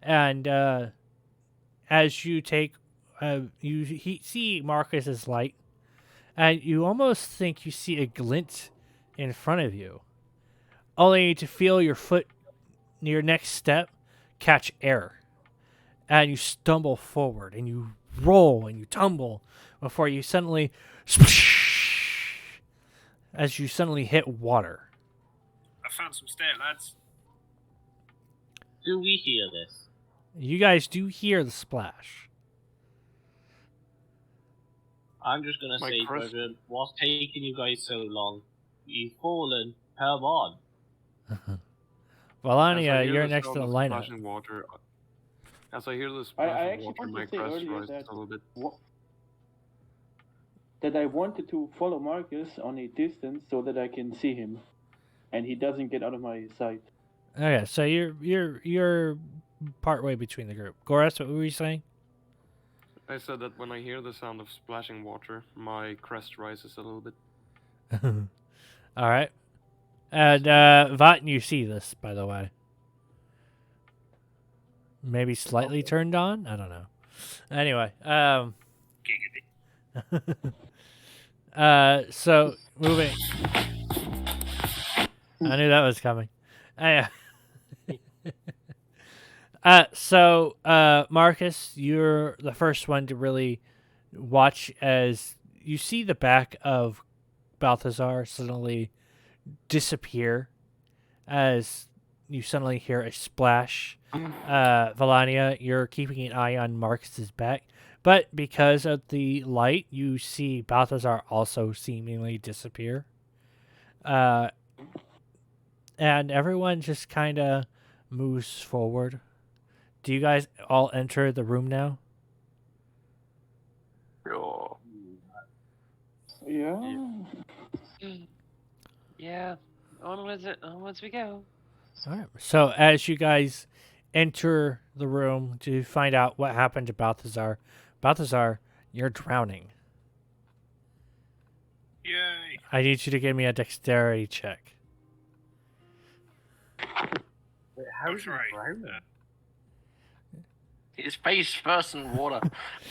D: and as you take, you see Marcus's light, and you almost think you see a glint in front of you, only to feel your foot, your next step, catch air, and you stumble forward, and you roll, and you tumble, before you suddenly, as you suddenly hit water.
I: I found some stair, lads.
A: Do we hear this?
D: You guys do hear the splash.
A: I'm just gonna say, Brethren, what's taking you guys so long? You've fallen. Come on.
D: Valania, you're next to the lineup.
E: Water, as I hear the
B: I
E: splashing
B: actually
E: water, my
B: wanted to say
E: crest
B: earlier
E: rises
B: that,
E: a little bit.
B: that I wanted to follow Marcus on a distance so that I can see him, and he doesn't get out of my sight.
D: Okay, so you're part way between the group. Goras, what were you saying?
E: I said that when I hear the sound of splashing water, my crest rises a little bit.
D: All right. And Vat, you see this, by the way. Maybe slightly turned on? I don't know. Anyway, so moving. I knew that was coming. So Marcus, you're the first one to really watch as you see the back of Balthazar suddenly disappear as you suddenly hear a splash. Valania, you're keeping an eye on Marcus's back, but because of the light, you see Balthazar also seemingly disappear. And everyone just kind of moves forward. Do you guys all enter the room now?
B: Yeah.
H: Yeah. Onwards we go.
D: All right. So as you guys enter the room to find out what happened to Balthazar, you're drowning.
I: Yay!
D: I need you to give me a dexterity check.
A: Wait, how's he drowning?
C: His face first in water.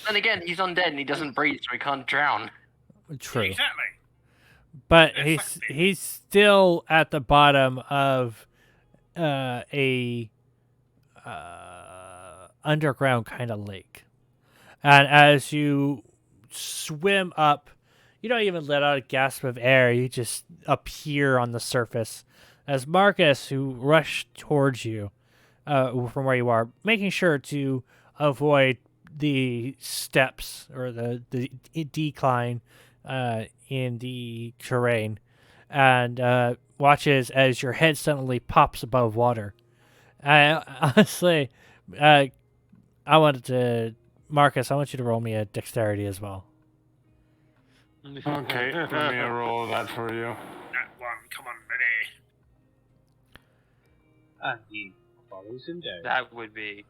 C: Then again, he's undead and he doesn't breathe, so he can't drown.
D: True.
I: Exactly.
D: But he's still at the bottom of a underground kind of lake. And as you swim up, you don't even let out a gasp of air. You just appear on the surface as Marcus, who rushed towards you from where you are, making sure to avoid the steps or the decline in the terrain, and watches as your head suddenly pops above water. Honestly, Marcus, I want you to roll me a dexterity as well.
G: Okay, let me roll that for you.
I: That one, come on, ready.
A: And he follows him down.
H: That would be.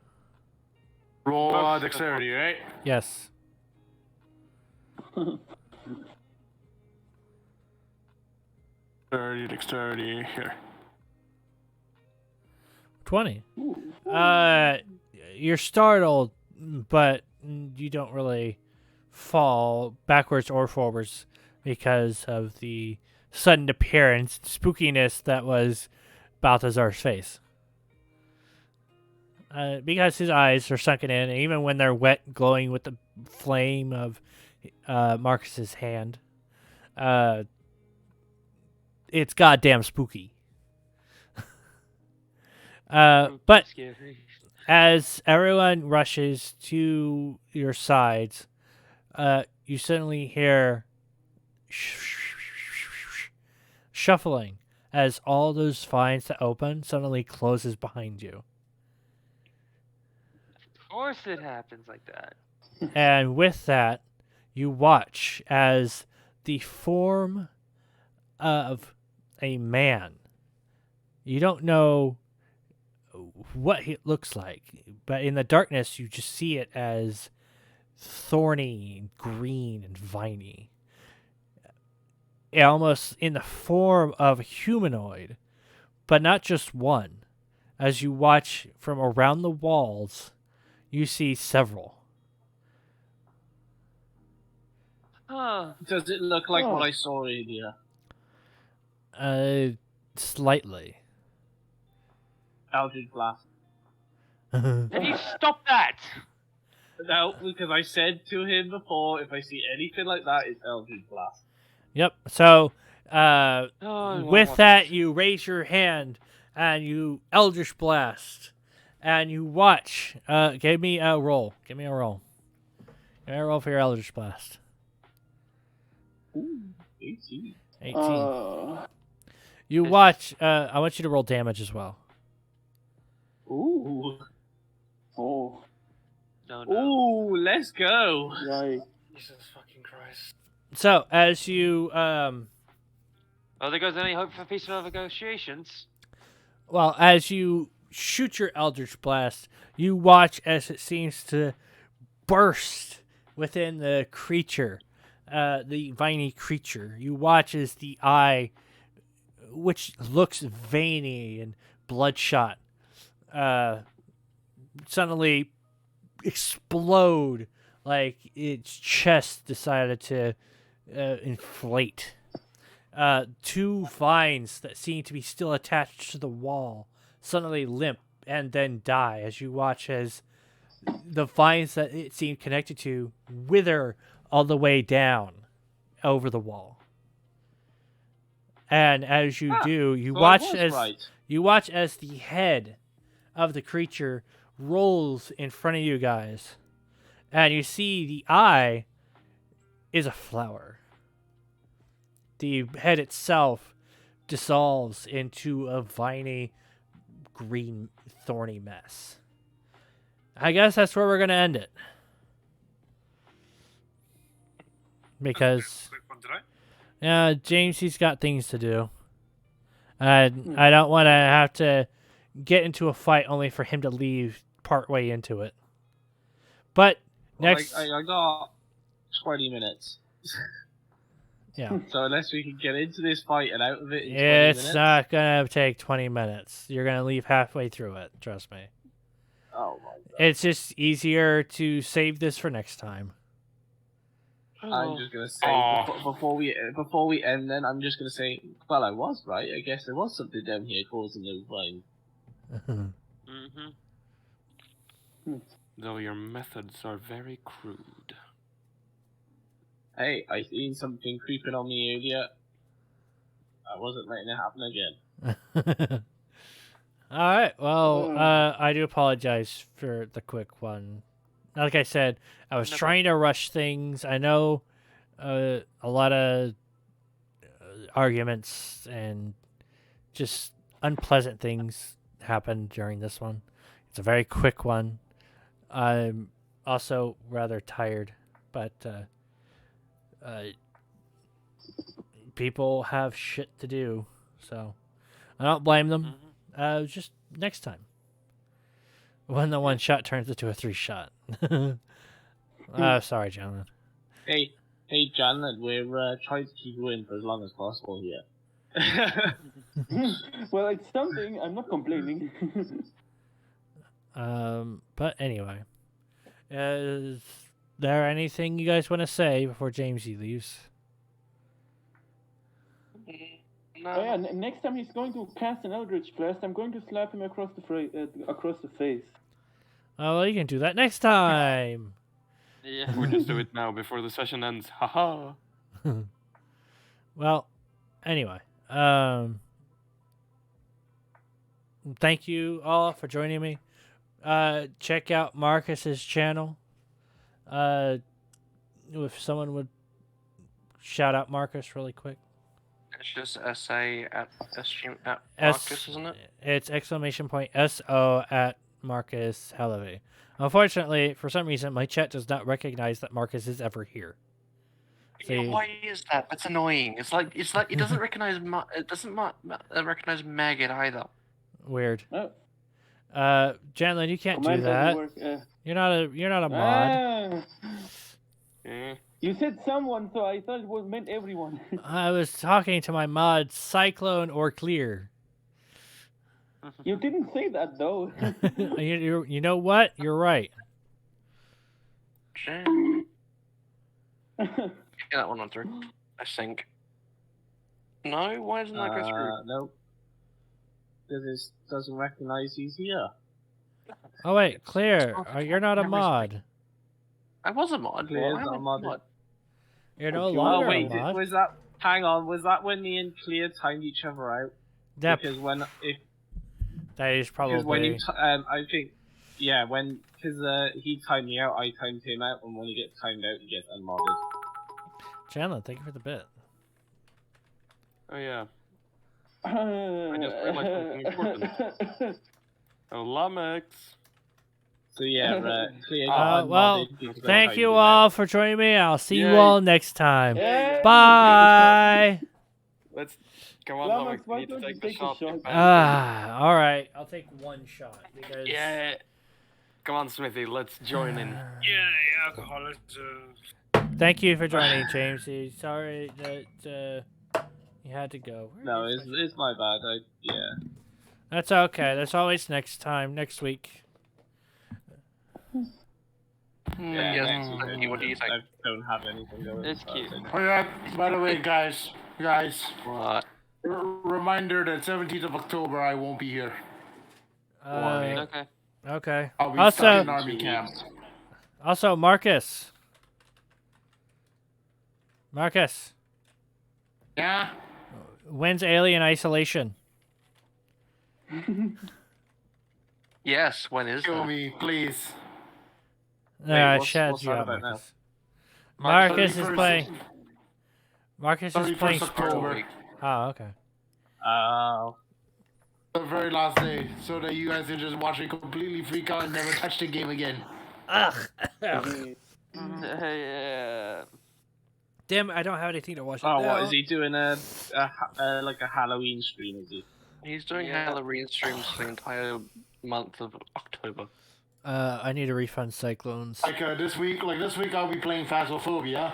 G: Roll
H: Oof.
G: dexterity, right?
D: Yes.
G: Dexterity, here.
D: 20. You're startled, but you don't really fall backwards or forwards because of the sudden appearance, spookiness that was Balthazar's face. Because his eyes are sunken in, and even when they're wet, glowing with the flame of Marcus's hand, it's goddamn spooky. But
H: Scary.
D: as everyone rushes to your sides, you suddenly hear shuffling as all those vines that open suddenly closes behind you.
H: Of course it happens like that.
D: And with that, you watch as the form of a man. You don't know what it looks like, but in the darkness, you just see it as thorny, and green, and viney. Almost in the form of a humanoid, but not just one. As you watch from around the walls, you see several.
H: Huh.
A: Does it look like what I saw earlier?
D: Slightly.
A: Eldritch Blast.
H: Have you stopped that?
A: No, because I said to him before, if I see anything like that, it's Eldritch Blast.
D: Yep. So,
H: Oh,
D: with that, you raise your hand and you Eldritch Blast, and you watch. Give me a roll. Give me a roll. Give me a roll for your Eldritch Blast.
A: Ooh, 18.
D: 18. You watch. I want you to roll damage as well.
A: Ooh.
B: Oh,
H: No, no.
A: Ooh, let's go.
B: yikes.
E: Jesus fucking Christ.
D: So, as you
H: Oh, there goes any hope for peaceful negotiations.
D: Well, as you shoot your Eldritch Blast, you watch as it seems to burst within the creature, the viney creature. You watch as the eye, which looks veiny and bloodshot, suddenly explode like its chest decided to inflate. Two vines that seem to be still attached to the wall suddenly limp and then die as you watch as the vines that it seemed connected to wither all the way down over the wall. And as you do, you
A: So
D: watch
A: I was
D: you watch as the head of the creature rolls in front of you guys, and you see the eye is a flower. The head itself dissolves into a viney, green, thorny mess. I guess that's where we're going to end it. Because,
I: Quick one today.
D: James, he's got things to do. I don't want to have to get into a fight only for him to leave partway into it. But, next...
A: I got 20 minutes.
D: Yeah.
A: So unless we can get into this fight and out of it in 20
D: It's
A: minutes...
D: not going to take 20 minutes. You're going to leave halfway through it. Trust me.
A: Oh my god.
D: It's just easier to save this for next time.
A: I'm just gonna say before we end, then I'm just gonna say, well, I was right. I guess there was something down here causing those vines.
H: Mm-hmm.
E: Though your methods are very crude.
A: Hey, I seen something creeping on me earlier. I wasn't letting it happen again.
D: All right. Well, I do apologize for the quick one. Like I said, I was trying to rush things. I know a lot of arguments and just unpleasant things happened during this one. It's a very quick one. I'm also rather tired, but people have shit to do, so I don't blame them.
E: Mm-hmm.
D: Just next time, when the one shot turns into a 3-shot. Sorry, gentlemen.
A: Hey, Janet, we're trying to keep you in for as long as possible here.
B: Well, it's something. I'm not complaining.
D: But anyway, is there anything you guys want to say before Jamesy leaves?
H: No.
B: Oh yeah, next time he's going to cast an Eldritch Blast, I'm going to slap him across the face.
D: Oh, well, you can do that next time.
H: Yeah.
E: We just do it now before the session ends. Haha.
D: Well, anyway, thank you all for joining me. Check out Marcus's channel. If someone would shout out Marcus really quick.
C: It's just SA at
D: S-
C: Marcus, isn't it?
D: It's !SO at Marcus Hellevy. Unfortunately, for some reason, my chat does not recognize that Marcus is ever here. So
C: Yeah, why is that? That's annoying. It's like it doesn't recognize recognize Maggot either.
D: Weird.
B: Oh,
D: Janlin, you can't do
B: command doesn't
D: that.
B: work.
D: You're not a mod.
B: You said someone, so I thought it meant everyone.
D: I was talking to my mod, Cyclone or Clear.
B: You didn't say that though.
D: You know what? You're right.
C: Yeah, that one went through. I think. No, why doesn't that go through?
A: Nope. Because it doesn't recognize he's here.
D: Oh wait, Clear,
C: not-
D: you're not a
C: memory's
D: mod.
C: I was a mod.
A: Clear's
C: Why am
A: not
C: I
A: a mod.
C: mod?
D: You're no
B: Oh,
D: longer
A: Oh wait,
D: a mod.
A: was that? Hang on, was that when me and Clear timed each other out?
D: That,
A: Because when
D: that is
A: because when you
D: probably.
A: I think because he timed me out, I timed him out, and when he gets timed out, he gets unmodded.
D: Janlin, thank you for the bit.
E: Oh yeah. I just realized something important. Oh, Lummox.
A: So yeah, Clear
D: well,
A: got unmodded because I
D: thank
A: timed
D: you
A: him
D: all
A: out.
D: for joining me. I'll see you
E: Yay.
D: all next time.
B: Yay.
D: Bye.
E: Let's come on,
B: Lummox,
E: Lummox. We
B: why
E: need to
B: don't you
E: take the
B: take a
E: shot.
B: shot?
E: Get back.
D: All right. I'll take one shot because.
E: Yeah. Come on, Smithy. Let's join in.
I: Yeah, the alcohol is.
D: Thank you for joining, Jamesy. Sorry that you had to go.
A: No, it's my bad. Yeah.
D: That's okay. There's always next time, next week.
A: Yeah,
C: Yes,
A: next week,
C: Smithy, what do you think?
A: I don't have anything going.
H: It's
A: so
H: cute.
A: I think-
G: Oh yeah, by the way, guys,
C: What?
G: reminder that 17th of October I won't be here.
H: Okay.
D: Okay.
G: I'll be
D: Also-
G: stuck in army camp.
D: Also, Marcus. Marcus,
G: Yeah?
D: when's Alien Isolation?
C: Yes, when is
G: Kill
C: that?
G: me, please.
A: what's
D: Shad's you
A: that
D: out,
A: about now?
D: Marcus. Marcus is
G: 31st
D: playing. Marcus is
G: 31st
D: playing.
G: October.
D: Oh, okay.
A: Oh.
G: The very last day, so that you guys can just watch me completely freak out and never touch the game again.
D: Ugh.
H: Yeah.
D: Damn, I don't have anything to watch.
A: Oh,
D: now.
A: what is he doing? Like a Halloween stream? Is he?
C: He's doing
H: Yeah.
C: Halloween streams for the entire month of October.
D: I need to refund Cyclones.
G: Like this week I'll be playing Phasmophobia.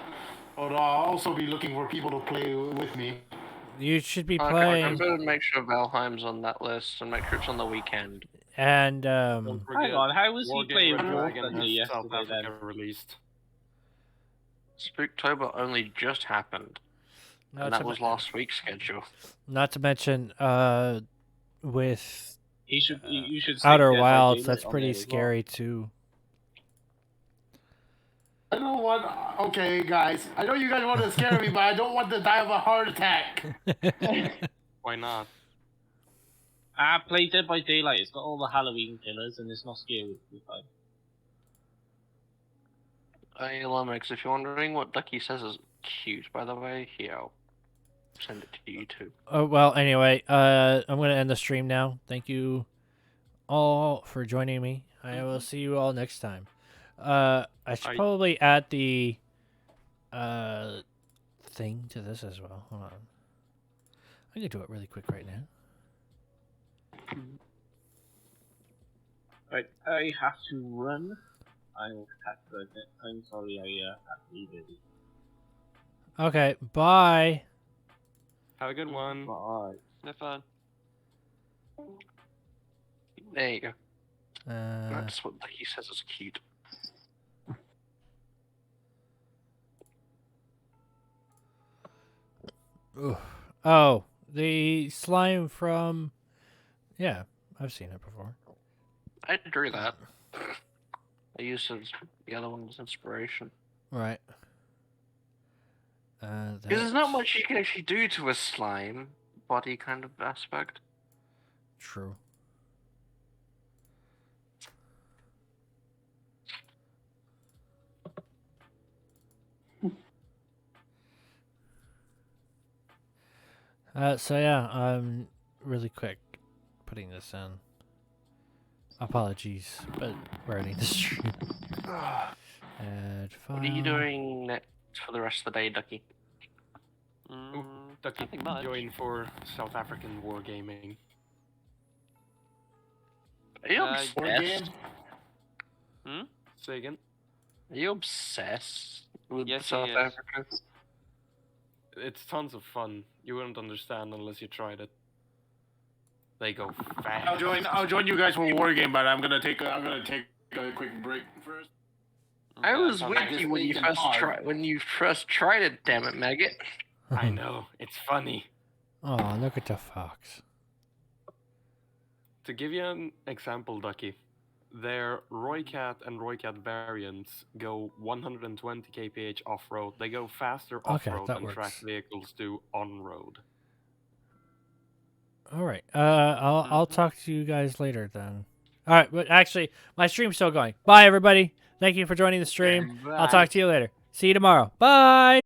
G: Although I'll also be looking for people to play with me.
D: You should be
C: Okay,
D: playing.
C: remember to make sure Valheim's on that list and make sure it's on the weekend.
D: And
E: Don't forget,
A: Hang on, how was he
E: Wargame
A: playing
E: Red
A: War
E: Dragon
A: Thunder
E: has South
A: yesterday then?
E: Africa released.
C: Spooktober only just happened, and
D: not
C: that
D: to,
C: was last week's schedule.
D: not to mention, with
A: He should. You should.
D: Outer
A: stick Dead by
D: Wilds,
A: Daylight
D: that's
A: on
D: pretty
A: there as well.
D: scary too.
G: I don't want. Okay, guys. I know you guys want to scare me, but I don't want to die of a heart attack.
E: Why not?
A: Play Dead by Daylight. It's got all the Halloween killers, and it's not scary. It's fine.
C: Hey, Lummox, if you're wondering what Ducky says is cute, by the way, here, I'll send it to you too.
D: Oh well. Anyway, I'm gonna end the stream now. Thank you all for joining me. I will see you all next time. I should
E: I-
D: probably add the thing to this as well. Hold on. I can do it really quick right now.
A: Right, I have to run. I will have to. I'm sorry, I have to leave it.
D: Okay, bye.
E: Have a good one.
A: Bye.
H: Have fun.
C: There you go.
D: Uh,
C: That's what he says is cute.
D: oh, the slime from... Yeah, I've seen it before.
C: I drew that. I used the other one as inspiration.
D: Right.
C: Because there's not much you can actually do to a slime body kind of aspect.
D: True. So yeah, really quick putting this in. Apologies, but we're ending the stream. Add file.
C: What are you doing next for the rest of the day, Ducky?
E: Ducky,
H: nothing much.
E: join for South African wargaming.
C: Are you
H: Uh,
C: obsessed?
E: Say again?
C: Are you obsessed with
H: Yes, he
C: South
H: is.
C: Africa?
E: It's tons of fun. You wouldn't understand unless you tried it. They go fast.
G: I'll join you guys for wargame, but I'm gonna take a quick break first.
C: I was
H: Okay,
C: with
H: fine.
C: you when you first tried it. Damn it, maggot!
E: I know, it's funny.
D: Oh, look at the fox.
E: To give you an example, Ducky, their Roycat and Roycat variants go 120 kph off-road. They go faster
D: Okay,
E: off-road
D: that
E: than track
D: works.
E: vehicles do on-road.
D: All right. I'll talk to you guys later then. All right, but actually, my stream's still going. Bye, everybody. Thank you for joining the stream. I'll talk to you later. See you tomorrow. Bye.